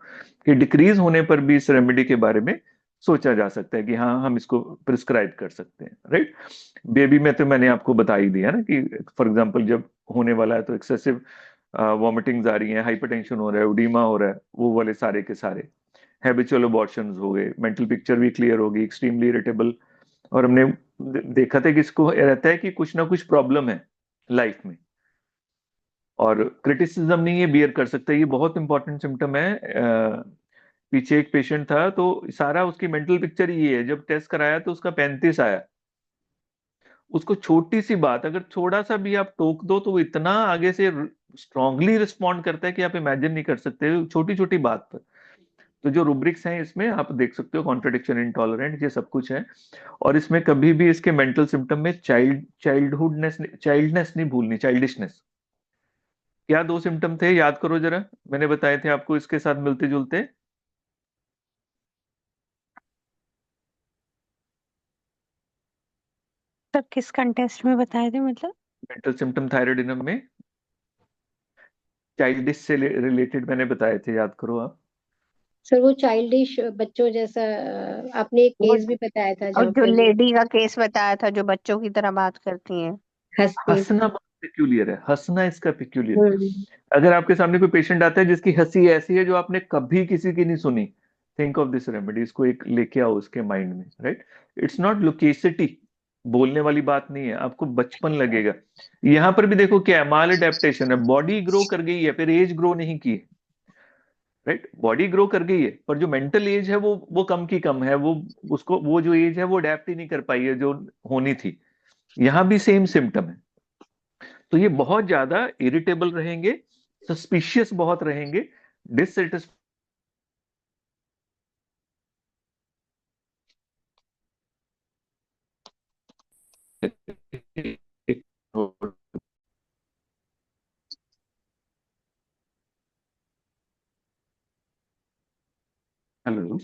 कि डिक्रीज होने पर भी इस रेमेडी के बारे में सोचा जा सकता है कि हाँ हम इसको प्रिस्क्राइब कर सकते हैं, राइट? बेबी में तो मैंने आपको बता ही दिया ना कि फॉर एग्जाम्पल जब होने वाला है तो एक्सेसिव वॉमिटिंग्स आ रही हैं, हाइपरटेंशन हो रहा है, उडीमा हो रहा है, वो वाले सारे के सारे हैबिचुअल अबॉर्शंस हो गए, मेंटल पिक्चर भी क्लियर होगी, एक्सट्रीमली इरिटेबल, और हमने देखा था कि इसको रहता है कि कुछ ना कुछ प्रॉब्लम है लाइफ में, और क्रिटिसिज्म नहीं ये बियर कर सकता, ये बहुत इंपॉर्टेंट सिम्टम है। पीछे एक पेशेंट था तो सारा उसकी मेंटल पिक्चर ये है, जब टेस्ट कराया तो उसका 35 आया, उसको छोटी सी बात अगर थोड़ा सा भी आप टोक दो तो वो इतना आगे से स्ट्रांगली रिस्पॉन्ड करता है कि आप इमेजिन नहीं कर सकते, छोटी छोटी बात पर। तो जो रूब्रिक्स हैं इसमें आप देख सकते हो, कॉन्ट्रडिक्शन, इंटॉलरेंट, ये सब कुछ है। और इसमें कभी भी इसके मेंटल सिम्टम में चाइल्डनेस नहीं भूलनी, चाइल्डिशनेस। क्या दो सिम्टम थे, याद करो जरा, मैंने बताए थे आपको इसके साथ मिलते जुलते। तब किस कंटेस्ट में बताए थे मतलब? मेंटल सिम्टम थायराइडिनम में चाइल्डिश से रिलेटेड मैंने बताए थे, याद करो आप। सर वो चाइल्डिश बच्चों जैसा, आपने एक वो, केस भी बताया था और जहाँ जो पे ये लेडी का केस बताया था जो बच्चों की तरह बात करती हैं। हंसते। हंसना बहुत पिक्यूलियर है, हंसना इसका पिक्यूलियर। हम्म अगर आपके सामने कोई पेशेंट आता है जिसकी हंसी ऐसी है जो आपने कभी किसी की नहीं सुनी, थिंक ऑफ दिस रेमेडी, इसको एक लेके आओ उसके माइंड में, राइट? इट्स नॉट लोकेसिटी, बोलने वाली बात नहीं है, आपको बचपन लगेगा। यहाँ पर भी देखो क्या है, माल एडेप्टेशन है, बॉडी ग्रो कर गई है फिर एज ग्रो नहीं की है, राइट? बॉडी ग्रो कर गई है पर जो मेंटल एज है वो कम की कम है, वो उसको वो जो एज है वो अडेप्ट ही नहीं कर पाई है जो होनी थी। यहाँ भी सेम सिम्टम है। तो ये बहुत ज्यादा इरिटेबल रहेंगे, सस्पिशियस बहुत रहेंगे, dissatisfied. Hello,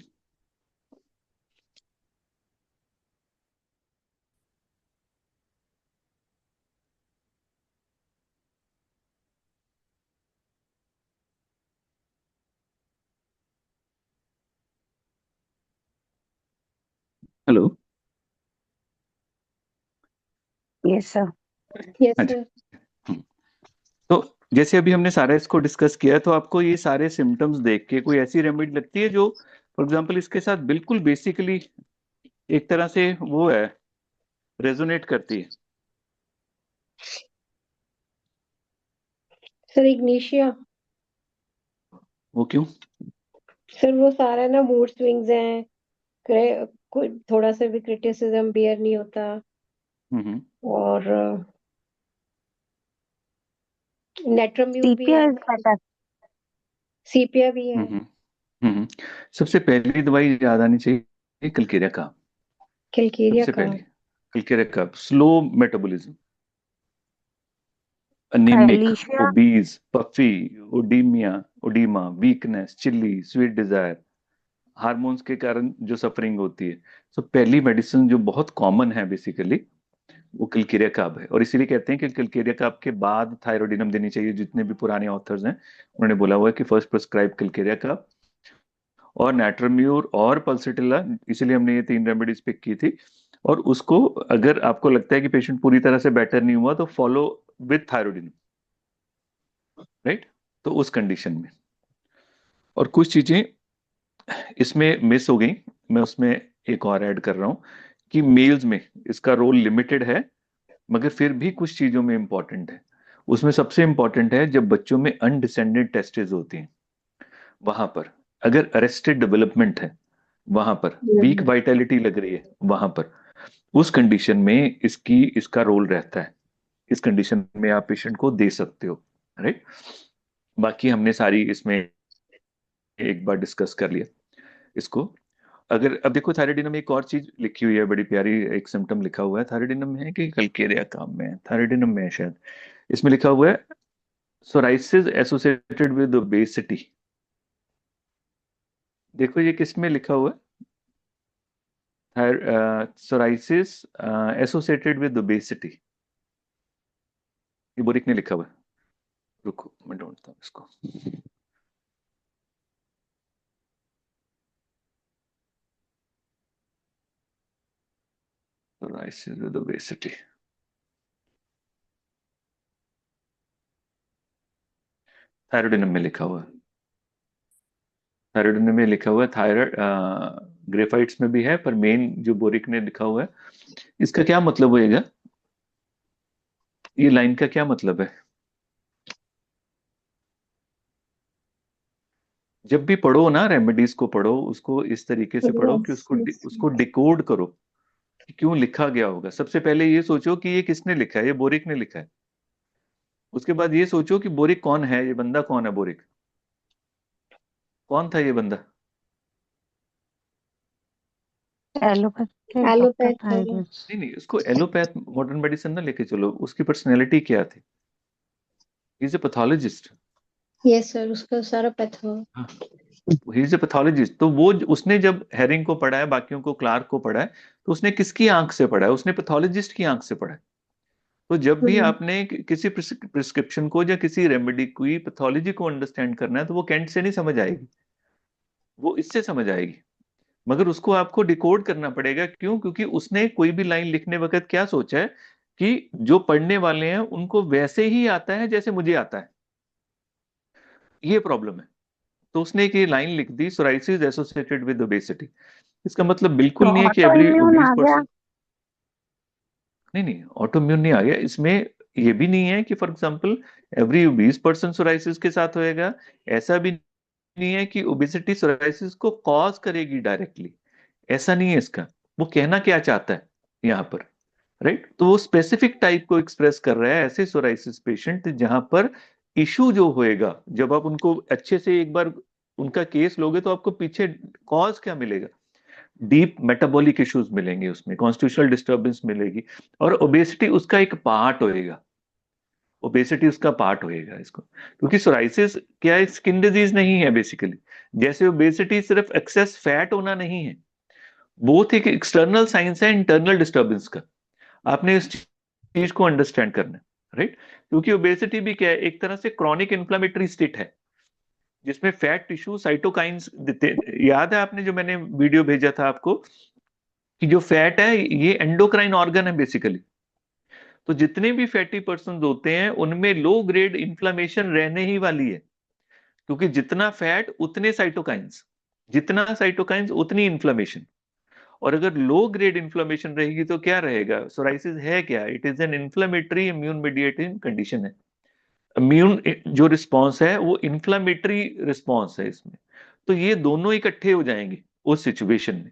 hello. Yes sir. Yes हाँ जी। सर। हम्म। तो जैसे अभी हमने सारा इसको डिस्कस किया, तो आपको ये सारे सिम्टम्स देख के कोई ऐसी रेमेडी लगती है जो फॉर एग्जांपल इसके साथ बिल्कुल बेसिकली एक तरह से वो है, रेजोनेट करती है? Sir Ignatia. वो क्यों? सर वो सारा ना मूड स्विंग्स हैं, कोई थोड़ा सा भी क्रिटिसिज्म बियर नहीं होता, हम्म और नेट्रोम्यूर भी सीपीआर है, इज बेटर। सीपिया भी है। हम्म हम्म। सबसे पहली दवाई याद आनी चाहिए कलकीरिया का, किलकेरिया सबसे का। पहले। कलकेरिया कप, स्लो मेटाबॉलिज्म, अनीमिक, एलिशिया। ओबीज, पफी, ओडीमिया, oedema, weakness, chilly, sweet desire, hormones के कारण जो सफरिंग होती है। सो पहली मेडिसिन जो बहुत कॉमन है बेसिकली वो कलकेरिया काब है, और इसीलिए कहते हैं कि कलकेरिया काब के बाद थायरोडिनम देनी चाहिए। जितने भी पुराने ऑथर्स हैं उन्होंने बोला हुआ है कि फर्स्ट प्रिस्क्राइब कलकेरिया काब और नाट्रम्यूर और पल्सिटिला, इसीलिए हमने ये 3 रेमेडीज पिक की थी। और उसको अगर आपको लगता है कि पेशेंट पूरी तरह से बेटर नहीं हुआ तो फॉलो विथ थायरोडिनम, राइट। तो उस कंडीशन में, और कुछ चीजें इसमें मिस हो गई, मैं उसमें एक और ऐड कर रहा हूं कि मेल्स में इसका रोल लिमिटेड है, मगर फिर भी कुछ चीजों में इंपॉर्टेंट है। उसमें सबसे इंपॉर्टेंट है जब बच्चों में अनडिसेंडेड टेस्टेज होती हैं, वहां पर अगर अरेस्टेड डेवलपमेंट है, वहां पर वीक वाइटलिटी लग रही है, वहां पर उस कंडीशन में इसका रोल रहता है। इस कंडीशन में आप पेशेंट को दे सकते हो, राइट। बाकी हमने सारी इसमें एक बार डिस्कस कर लिया इसको। अगर अब देखो थायराइडिनम में एक और चीज लिखी हुई है बड़ी प्यारी, एक सिम्टम लिखा हुआ है थायराइडिनम में, है कि कलकेरिया काम में है, थायराइडिनम में है शायद। इसमें लिखा हुआ है सोराइसिस एसोसिएटेड विद ओबेसिटी। देखो ये किस में लिखा हुआ है, सोराइसिस एसोसिएटेड विद ओबेसिटी, ये बोरिक ने लिखा हुआ है। रुको मैं ढूंढता हूँ इसको। सोराइसिस विद ओबेसिटी, थायराइडिनम में लिखा हुआ है, थायराइडिनम में लिखा हुआ है, थायराइड ग्रेफाइट्स में भी है, पर मेन जो बोरिक ने लिखा हुआ है, इसका क्या मतलब होएगा, ये लाइन का क्या मतलब है। जब भी पढ़ो ना रेमेडीज को पढ़ो, उसको इस तरीके से पढ़ो कि यस, यस। उसको डिकोड करो कि क्यों लिखा गया होगा। सबसे पहले ये सोचो कि ये किसने लिखा है, ये बोरिक ने लिखा है। उसके बाद ये सोचो कि बोरिक कौन है, ये बंदा कौन है, बोरिक कौन था ये बंदा। एलोपैथिक डॉक्टर एलोपैथ था है। I guess। नहीं नहीं, उसको एलोपैथ मॉडर्न मेडिसिन ना लेके चलो, उसकी पर्सनैलिटी क्या थी, is a pathologist. Yes sir, उसका सारा patho. He is a pathologist. तो वो उसने जब हेरिंग को पढ़ा है, बाकियों को, क्लार्क को पढ़ा है, तो उसने किसकी आंख से पढ़ा है, उसने पैथोलॉजिस्ट की आंख से पढ़ा है। तो जब भी हम्म। आपने किसी प्रिस्क्रिप्शन को या किसी रेमेडी की पैथोलॉजी को अंडरस्टैंड करना है, तो वो कैंट से नहीं समझ आएगी, वो इससे समझ आएगी। मगर उसको आपको डिकोड करना पड़ेगा, क्यों, क्योंकि उसने कोई भी लाइन लिखने वक्त क्या सोचा है कि जो पढ़ने वाले हैं उनको वैसे ही आता है जैसे मुझे आता है, ये प्रॉब्लम है। तो उसने एक ये लाइन लिख दी, सोराइसिस एसोसिएटेड विद ओबेसिटी। इसका मतलब बिल्कुल तो नहीं है कि ऑटो एवरी इम्यून ओबीस आ गया। पर्सन, नहीं नहीं ऑटोम्यून नहीं आ गया इसमें। ये भी नहीं है कि for example every obese person psoriasis के साथ होएगा, ऐसा भी नहीं है कि ओबेसिटी सोराइसिस को कॉज करेगी डायरेक्टली, ऐसा नहीं है इसका। वो कहना क्या चाहता है यहाँ पर, राइट। तो वो स्पेसिफिक टाइप को एक्सप्रेस कर रहा है, ऐसे सोराइसिस पेशेंट जहां पर इशू जो होएगा, जब आप उनको अच्छे से एक बार उनका केस लोगे तो आपको पीछे कॉज क्या मिलेगा, डीप मेटाबॉलिक इश्यूज मिलेंगे, उसमें कॉन्स्टिट्यूशनल डिस्टर्बेंस मिलेगी, और ओबेसिटी उसका एक पार्ट होएगा, ओबेसिटी उसका पार्ट होएगा इसको। क्योंकि सोराइसिस क्या है, स्किन डिजीज नहीं है बेसिकली। जैसे ओबेसिटी सिर्फ एक्सेस फैट होना नहीं है, बोथ एक एक्सटर्नल साइंस है इंटरनल डिस्टर्बेंस का। आपने इस चीज को अंडरस्टैंड करना है, राइट। क्योंकि ओबेसिटी भी क्या है, एक तरह से क्रॉनिक इन्फ्लामेटरी स्टेट है, जिसमें फैट टिश्यू साइटोकाइंस देते। याद है आपने जो मैंने वीडियो भेजा था आपको, कि जो फैट है ये एंडोक्राइन ऑर्गन है बेसिकली। तो जितने भी फैटी पर्सन होते हैं उनमें लो ग्रेड इंफ्लेमेशन रहने ही वाली है, क्योंकि जितना फैट उतने साइटोकाइंस, जितना साइटोकाइंस उतनी इन्फ्लेमेशन। और अगर लो ग्रेड इन्फ्लेमेशन रहेगी तो क्या रहेगा, सोराइसिस है क्या, it is an inflammatory immune mediated condition है। इम्यून जो रिस्पॉन्स है वो इन्फ्लेमेटरी रिस्पॉन्स है इसमें। तो ये दोनों इकट्ठे हो जाएंगे उस सिचुएशन में,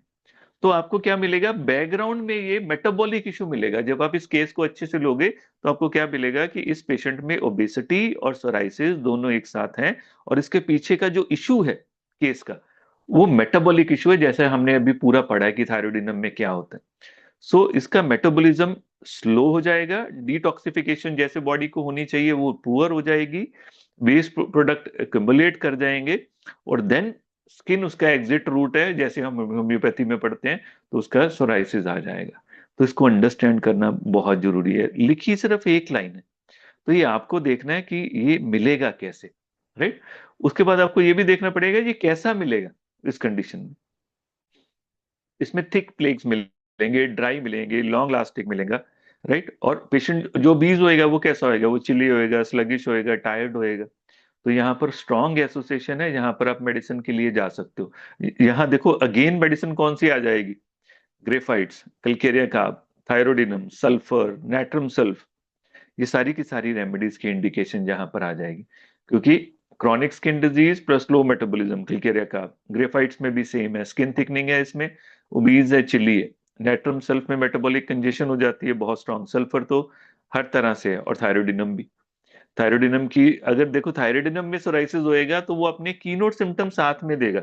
तो आपको क्या मिलेगा, बैकग्राउंड में ये मेटाबॉलिक इशू मिलेगा। जब आप इस केस को अच्छे से लोगे तो आपको क्या मिलेगा कि इस पेशेंट में ओबेसिटी और सोराइसिस दोनों एक साथ हैं, और इसके पीछे का जो इशू है केस का, वो मेटाबॉलिक इशू है, जैसे हमने अभी पूरा पढ़ा है कि थायरोइडिनम में क्या होता है। सो इसका मेटाबॉलिज्म स्लो हो जाएगा, डिटॉक्सिफिकेशन जैसे बॉडी को होनी चाहिए वो पुअर हो जाएगी, वेस्ट प्रोडक्ट एक्युमुलेट कर जाएंगे, और देन स्किन उसका एग्जिट रूट है, जैसे हम होम्योपैथी में पढ़ते हैं, तो उसका सोराइसिस आ जाएगा। तो इसको अंडरस्टैंड करना बहुत जरूरी है। लिखी सिर्फ एक लाइन है, तो ये आपको देखना है कि ये मिलेगा कैसे, राइट। उसके बाद आपको ये भी देखना पड़ेगा ये कैसा मिलेगा इस कंडीशन में। इसमें थिक प्लेक्स मिलेंगे, ड्राई मिलेंगे, लॉन्ग लास्टिक मिलेगा, राइट। और पेशेंट जो बीज होएगा वो कैसा होएगा, वो चिली होएगा, स्लगिश होएगा, टायर्ड होएगा। तो यहाँ पर स्ट्रॉन्ग एसोसिएशन है, यहाँ पर आप मेडिसिन के लिए जा सकते हो। यहाँ देखो अगेन मेडिसिन कौन सी आ जाएगी, ग्रेफाइट्स, कलकेरिया कार्ब, थायरोडिनम, सल्फर, नाट्रम सल्फ, ये सारी की सारी रेमेडीज की इंडिकेशन जहां पर आ जाएगी। क्योंकि chronic skin disease plus low metabolism, क्लिकेरिया का ग्रेफाइट्स में भी सेम है, स्किन थिकनिंग है, इसमें ओबीज है, चिली है। नेट्रम सल्फ में मेटाबॉलिक कंजेशन हो जाती है बहुत स्ट्रांग, सल्फर तो हर तरह से है, और थायरोडिनम भी। थायरोडिनम की अगर देखो, थायरोडिनम में सोराइसिस होएगा तो वो अपने कीनोट सिम्टम साथ में देगा।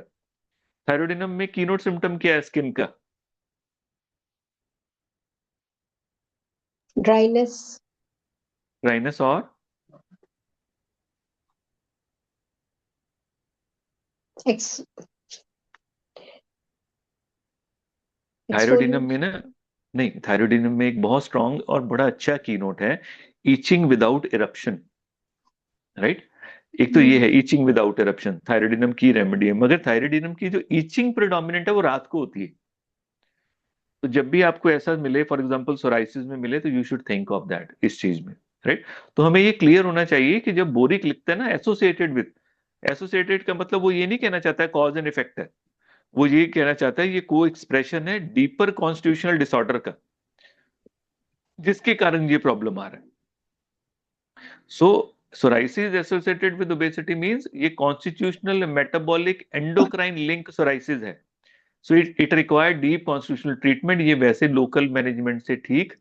थायरोडिनम में कीनोट सिम्टम क्या है स्किन का? ड्राइनेस। ड्राइनेस और एक्स थायरोडिनम एक्सफोलिएट। में ना, नहीं, थायरोडिनम में एक बहुत स्ट्रांग और बड़ा अच्छा की नोट है, ईचिंग विदाउट इरप्शन, राइट। एक तो ये है ईचिंग विदाउट इरप्शन, थायरोडिनम की रेमेडी है, मगर थायरोडिनम की जो ईचिंग प्रेडोमिनेंट है वो रात को होती है। तो जब भी आपको ऐसा मिले, फॉर एग्जांपल सोराइसिस में मिले, तो you should think of that इस चीज में, राइट। तो हमें ये क्लियर होना चाहिए कि जब बोरिक लिखता है ना एसोसिएटेड विथ, एसोसिएटेड का मतलब वो ये नहीं कहना चाहता है कॉज एंड इफेक्ट है, वो ये कहना चाहता है ये को एक्सप्रेशन है डीपर कॉन्स्टिट्यूशनल डिसऑर्डर का, जिसके कारण ये प्रॉब्लम आ रहा है। सो psoriasis associated with obesity means ये constitutional metabolic endocrine link psoriasis है। So it require deep constitutional treatment, ये वैसे लोकल मैनेजमेंट से ठीक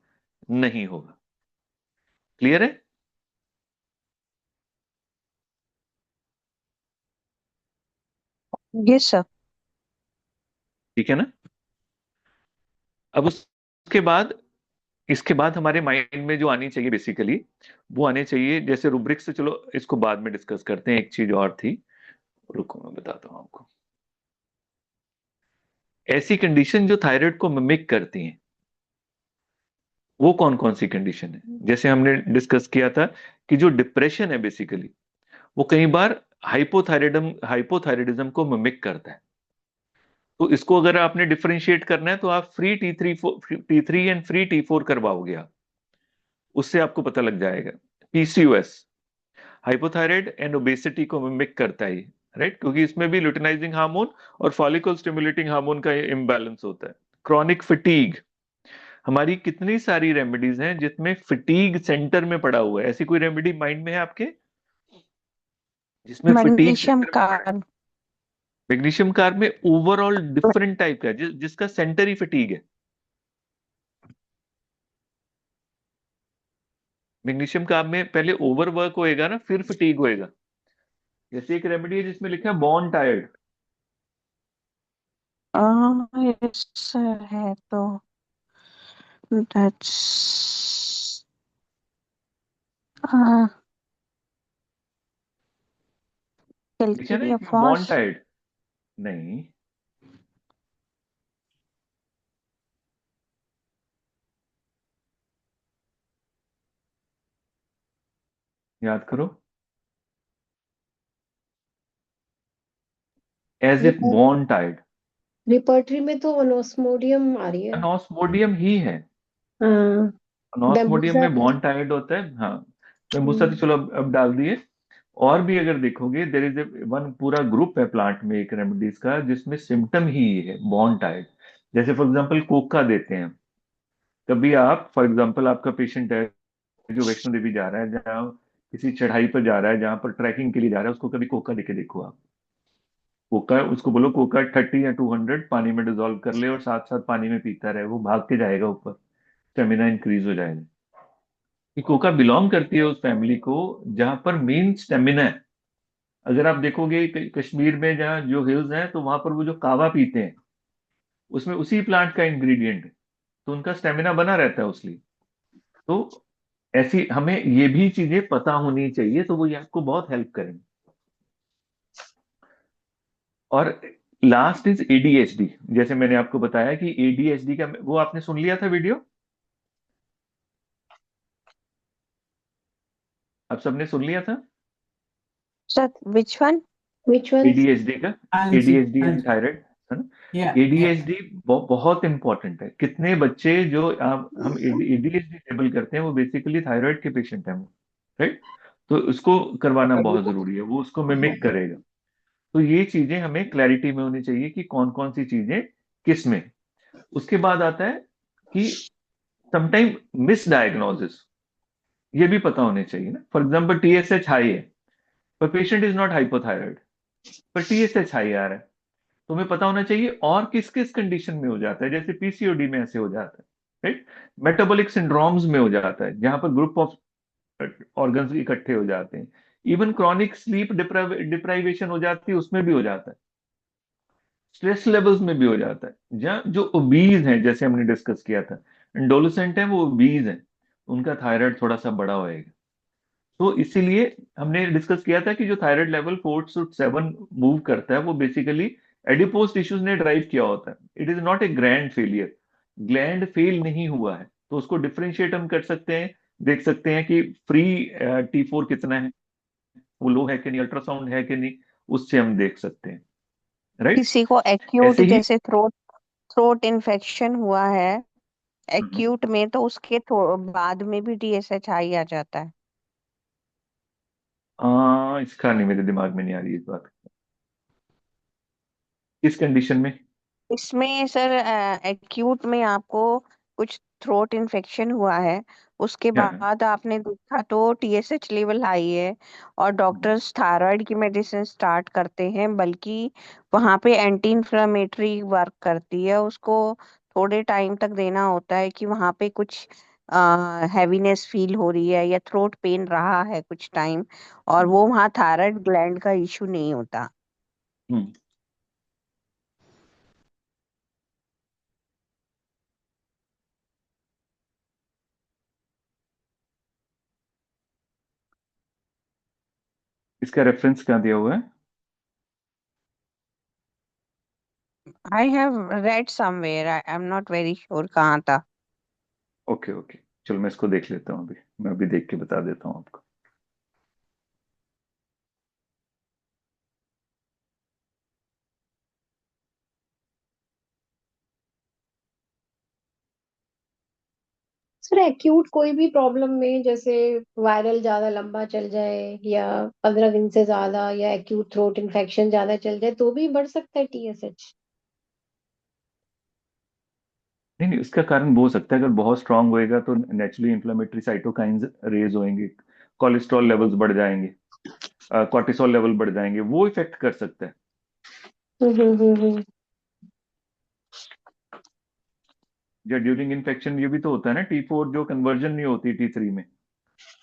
नहीं होगा। क्लियर है? Yes sir. ठीक है ना। अब उसके बाद, इसके बाद हमारे माइंड में जो आनी चाहिए बेसिकली, वो आने चाहिए जैसे रूब्रिक्स से, चलो इसको बाद में डिस्कस करते हैं। एक चीज और थी, रुको मैं बताता हूँ आपको। ऐसी कंडीशन जो थायराइड को मिमिक करती हैं, वो कौन कौन सी कंडीशन है? जैसे हमने डिस्कस किया था कि जो डिप्रेशन है बेसिकली, वो कई बार हाइपोथायराइडिज्म को मिमिक करता है। तो इसको अगर आपने डिफरेंशिएट करना है तो आप free T3 and free T4 करवाओगे आप, उससे आपको पता लग जाएगा। पीसीओएस हाइपोथायराइड एंड ओबेसिटी को मिमिक करता है, राइट, क्योंकि इसमें भी लुटिनाइजिंग हार्मोन और फॉलिकल स्टिमुलेटिंग हार्मोन का इम्बैलेंस होता है। क्रॉनिक फटीग, हमारी कितनी सारी रेमेडीज हैं जिसमें फटीग सेंटर में पड़ा हुआ है। ऐसी कोई रेमेडी माइंड में है आपके जिसमें फटीग मैग्नीशियम सेंटर में पड़ा है? कार्ब। मैग्नीशियम कार्ब में ओवरऑल डिफरेंट टाइप का है, जिसका सेंटर ही फटीग है। मैग्नीशियम कार्ब में पहले ओवरवर्क होएगा ना, फिर फटीग होएगा। जैसे एक रेमेडी है जिसमें लिखा है बॉर्न टायर्ड। यस सर है तो दैट्स लिखा है ना कैलकेरिया इसमें बॉर्न फॉस। टायर्ड। नहीं, याद करो, as if born tired. Repertory में तो अनोस्मोडियम आ रही है। अनॉस्मोडियम ही है। हाँ। अनॉस्मोडियम बेम्बूजा में भी। बॉन्ड टाइड होता है, हाँ। बेम्बूसा तो चलो अब डाल दिए। और भी अगर देखोगे, देर इज ए वन पूरा ग्रुप है प्लांट में एक रेमेडीज का जिसमें सिम्टम ही ये है बॉन्ड टाइड। जैसे फॉर एग्जांपल कोका देते हैं। कभी आप फॉर एग्जांपल आपका पेशेंट है जो वैष्णो देवी जा रहा है, जहाँ किसी चढ़ाई पर जा रहा है, जहां पर ट्रैकिंग के लिए जा रहा है, उसको कभी कोका देके देखो आप। कोका, उसको बोलो कोका 30 या 200 पानी में डिजोल्व कर ले और साथ साथ पानी में पीता रहे, वो भाग के जाएगा ऊपर, स्टेमिना इंक्रीज हो जाएगा। कि कोका बिलोंग करती है उस फैमिली को जहां पर मेन स्टेमिना है। अगर आप देखोगे कश्मीर में जहाँ जो हिल्स हैं, तो वहां पर वो जो कावा पीते हैं, उसमें उसी प्लांट का इंग्रेडिएंट है। तो उनका स्टेमिना बना रहता है उसलिए। तो ऐसी हमें ये भी चीजें पता होनी चाहिए, तो वो ये आपको बहुत हेल्प करेंगे। और लास्ट इज एडीएचडी। जैसे मैंने आपको बताया कि एडीएचडी का वो आपने सुन लिया था वीडियो, आप सबने सुन लिया था sir which one? Which one? ADHD का? हाँ जी, एडीएचडी हाँ एंड जी। थायराइड, है ना? या एडीएचडी बहुत इंपॉर्टेंट है। कितने बच्चे जो आप हम एडीएचडी लेबल करते हैं वो बेसिकली थायराइड के पेशेंट हैं वो, राइट? तो उसको करवाना बहुत जरूरी है, वो उसको मिमिक करेगा। तो ये चीजें हमें क्लैरिटी में होनी चाहिए कि कौन कौन सी चीजें किस में। उसके बाद आता है कि समटाइम मिस डायग्नोसिस, ये भी पता होने चाहिए ना। फॉर एग्जाम्पल टीएसएच हाई है पर पेशेंट इज नॉट हाइपोथायराइड, पर टीएसएच हाई आ रहा है। तो हमें पता होना चाहिए और किस किस कंडीशन में हो जाता है। जैसे पीसीओडी में ऐसे हो जाता है, राइट? मेटाबॉलिक सिंड्रोम्स में हो जाता है जहां पर ग्रुप ऑफ ऑर्गन्स इकट्ठे हो जाते हैं। इवन क्रॉनिक स्लीप डिप्राइवेशन हो जाती है, उसमें भी हो जाता है। स्ट्रेस लेवल्स में भी हो जाता है। जहाँ जो ओबीज हैं, जैसे हमने डिस्कस किया था, एंडोलेसेंट है वो ओबीज है, उनका थायराइड थोड़ा सा बड़ा होएगा। तो इसीलिए हमने डिस्कस किया था कि जो थायराइड लेवल 4 से 7 मूव करता है वो बेसिकली एडिपोज टिश्यूज ने ड्राइव किया होता है। It is not a grand failure, gland fail नहीं हुआ है। तो उसको डिफरेंशिएट हम कर सकते हैं, देख सकते हैं कि फ्री T4 कितना है, वो लो है कि नहीं, अल्ट्रासाउंड है कि नहीं, उससे हम देख सकते हैं, राइट? किसी को एक्यूट ऐसे ही जैसे थ्रोट थ्रोट इन्फेक्शन हुआ है हम्म, एक्यूट में, तो उसके बाद में भी टीएसएच हाई आ जाता है। इसका नहीं, मेरे दिमाग में नहीं आ रही इस बात। किस कंडीशन में? इसमें सर एक्यूट में आपको कुछ थ्रोट इन्फेक्शन हुआ है, उसके क्या है? बाद आपने देखा तो टीएसएच लेवल हाई है और हम्म, डॉक्टर्स थायराइड की मेडिसिन स्टार्ट करते हैं, बल्कि वहाँ पे एंटी इन्फ्लेमेटरी वर्क करती है, उसको थोड़े टाइम तक देना होता है कि वहाँ पे कुछ हैवीनेस फील हो रही है या थ्रोट पेन रहा है कुछ टाइम, और हम्म, वो वहाँ थायराइड ग्लैंड का इशू नहीं होता। हम्म। इसका रेफरेंस क्या दिया हुआ है? I have read somewhere, I am not very sure कहाँ था। ओके ओके, चलो मैं इसको देख लेता हूँ अभी। मैं अभी देख के बता देता हूँ आपको। सर एक्यूट कोई भी प्रॉब्लम में, जैसे वायरल ज्यादा लंबा चल जाए या 15 दिन से ज्यादा, या एक्यूट थ्रोट इन्फेक्शन ज्यादा चल जाए, तो भी बढ़ सकता है टीएसएच? नहीं नहीं, उसका कारण वो हो सकता है, अगर बहुत स्ट्रांग होएगा तो नेचुरली इन्फ्लेमेटरी साइटोकाइंस रेज होंगे, कोलेस्ट्रॉल लेवल्स बढ़ जाएंगे, कॉर्टिसोल लेवल बढ़ जाएंगे, वो इफेक्ट कर सकता है। हम्म। या ड्यूरिंग इन्फेक्शन ये भी तो होता है ना, T4 जो कन्वर्जन नहीं होती T3 में,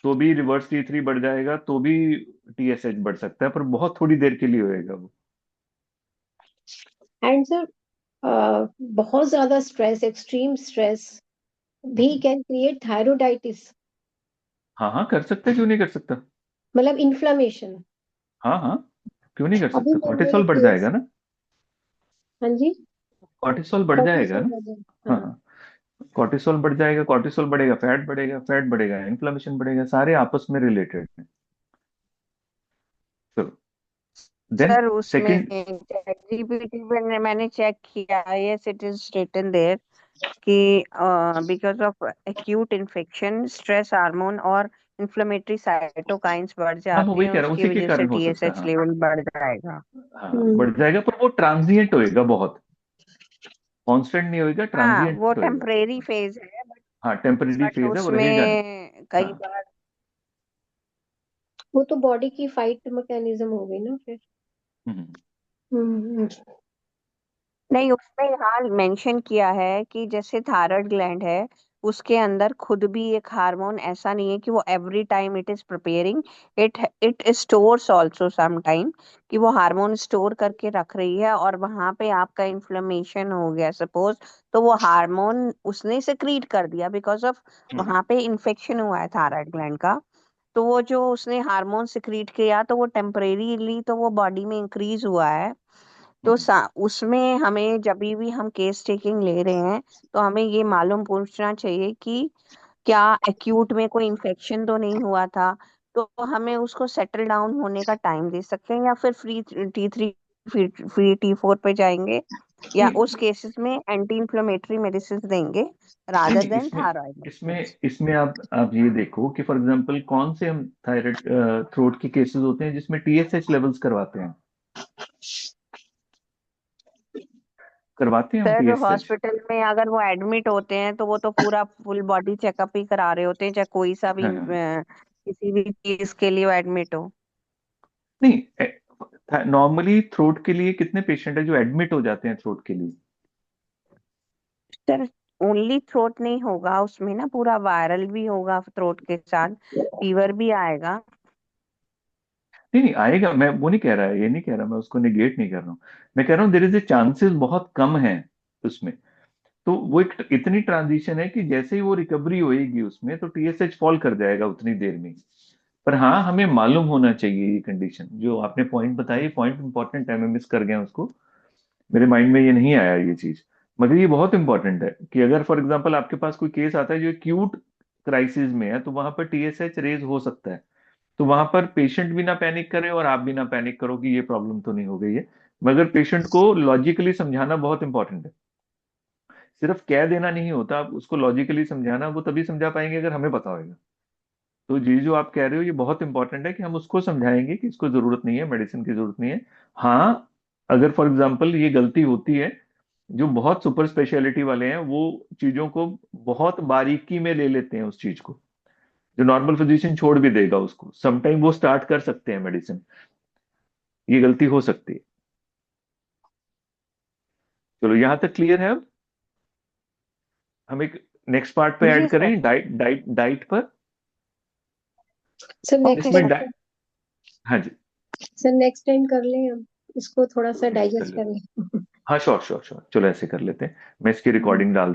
तो भी रिवर्स T3 बढ़ जाएगा, तो भी टीएसएच बढ़ सकता है, पर बहुत थोड़ी देर के लिए होएगा वो। एंड सर, बहुत ज्यादा स्ट्रेस, एक्सट्रीम स्ट्रेस भी हम्म। कैन क्रिएट थायरोइडाइटिस, हाँ हाँ, कर सकता है, क्यों नहीं कर सकता? मतलब इन्फ्लामेशन। हाँ हाँ, क्यों नहीं कर अभी सकता, मैं मेरे कॉर्टिसोल बढ़ केस, जाएगा ना। हाँ जी, कॉर्टिसोल बढ़ जाएगा कॉर्टिसोल ना। वजह, हाँ हाँ। हाँ, कॉर्टिसोल बढ़ जाएगा, कॉर्टिसोल बढ़ेगा, फैट बढ़ेगा, इन्फ्लेमेशन बढ़ेगा, सारे आपस में रिलेटेड हैं। तो देन सर उसमें सेकंड। ChatGPT में मैंने चेक किया, yes it is written there कि because of acute infection stress hormone और इन्फ्लेमेटरी साइटोकाइंस बढ़ हाँ, मैं जाते वही हैं, कह रहा हूँ, उसकी उसी के वजह से कारण हो सकता है। टीएसएच हाँ लेवल बढ़ जाएगा। हाँ, हम्म। बढ़ जाएगा, पर वो ट्रांजिएंट होएगा, बहुत कांस्टेंट नहीं होएगा, हाँ वो ट्रांजिएंट होएगा। टेम्परेरी फेज है, हाँ, टेम्परेरी बट फेज है, वो रहेगा नहीं। उसमें कई हाँ। बार वो तो बॉडी की फाइट मैकेनिज्म हो गई ना फिर। हम्म। हम्म। नहीं, उसमें यहाँ मेंशन किया है कि जैसे थायराइड ग्लैंड है उसके अंदर खुद भी एक हार्मोन, ऐसा नहीं है कि वो every time it is preparing, it it stores also some time, कि वो हार्मोन स्टोर करके रख रही है, और वहां पे आपका इन्फ्लेमेशन हो गया सपोज, तो वो हार्मोन उसने सिक्रीट कर दिया बिकॉज ऑफ वहां पे इन्फेक्शन हुआ है थायराइड ग्लैंड का। तो वो जो उसने हार्मोन सिक्रीट किया, तो वो टेम्परेरीली तो वो बॉडी में इंक्रीज हुआ है। तो उसमें हमें जब भी हम केस टेकिंग ले रहे हैं, तो हमें ये मालूम पूछना चाहिए कि क्या एक्यूट में कोई इन्फेक्शन तो नहीं हुआ था। तो हमें उसको सेटल डाउन होने का टाइम दे सकते हैं, या फिर फ्री T3 फ्री T4 पे जाएंगे, या नहीं उस केसेस में एंटी इंफ्लेमेटरी मेडिसिन देंगे नहीं रादर नहीं, देन इसमें थायराइड। इसमें इसमें आप ये देखो कि फॉर एग्जांपल कौन से हम थायराइड थ्रोट के केसेस होते हैं जिसमें TSH लेवल्स करवाते हैं हम सर TSH। हॉस्पिटल में अगर वो एडमिट होते हैं, तो वो तो पूरा फुल बॉडी चेकअप ही करा रहे होते हैं, चाहे कोई सा भी हाँ किसी भी चीज के लिए वो एडमिट हो। नहीं, नॉर्मली थ्रोट के लिए कितने पेशेंट है जो एडमिट हो जाते हैं थ्रोट के लिए? सर ओनली थ्रोट नहीं होगा उसमें ना, पूरा वायरल भी होगा थ्रोट के साथ, फीवर भी आएगा। नहीं नहीं आएगा, मैं वो नहीं कह रहा है, ये नहीं कह रहा, मैं उसको निगेट नहीं कर रहा हूँ। मैं कह रहा हूँ देयर इज ए चांसेस बहुत कम है उसमें। तो वो एक इतनी ट्रांजिशन है कि जैसे ही वो रिकवरी होएगी उसमें तो TSH फॉल कर जाएगा उतनी देर में। पर हाँ, हमें मालूम होना चाहिए ये कंडीशन जो आपने पॉइंट बताई, पॉइंट इंपॉर्टेंट है, मैं मिस कर गया उसको, मेरे माइंड में ये नहीं आया ये चीज। मगर ये बहुत इंपॉर्टेंट है कि अगर फॉर एग्जांपल आपके पास कोई केस आता है जो एक्यूट क्राइसिस में है, तो वहां पर TSH रेज हो सकता है। तो वहां पर पेशेंट भी ना पैनिक करे और आप भी ना पैनिक करो कि ये प्रॉब्लम तो नहीं हो गई है। मगर पेशेंट को लॉजिकली समझाना बहुत इंपॉर्टेंट है। सिर्फ कह देना नहीं होता, आप उसको लॉजिकली समझाना, वो तभी समझा पाएंगे अगर हमें पता होगा। तो ये जो आप कह रहे हो ये बहुत इंपॉर्टेंट है कि हम उसको समझाएंगे कि इसको जरूरत नहीं है, मेडिसिन की जरूरत नहीं है। हाँ, अगर फॉर एग्जाम्पल ये गलती होती है, जो बहुत सुपर स्पेशलिटी वाले हैं वो चीजों को बहुत बारीकी में ले लेते हैं उस चीज को, जो नॉर्मल फिजिशियन छोड़ भी देगा उसको, समटाइम वो स्टार्ट कर सकते हैं मेडिसिन। ये गलती हो सकती है। चलो यहां तक क्लियर है अब। हम एक नेक्स्ट पार्ट पे ऐड जी सर। करें, डाइट डाइट डाइट पर, सर ओके नेक्स्ट जिसमें सर। टाइम, हाँ जी, सर नेक्स्ट टाइम कर लें हम, इसको थोड़ा सा नेक्स्ट कर डाइजेस्ट लेते कर हैं। लें। हाँ श्योर श्योर श्योर, चलो ऐसे कर लेते हैं। मैं इसकी रिकॉर्डिंग डाल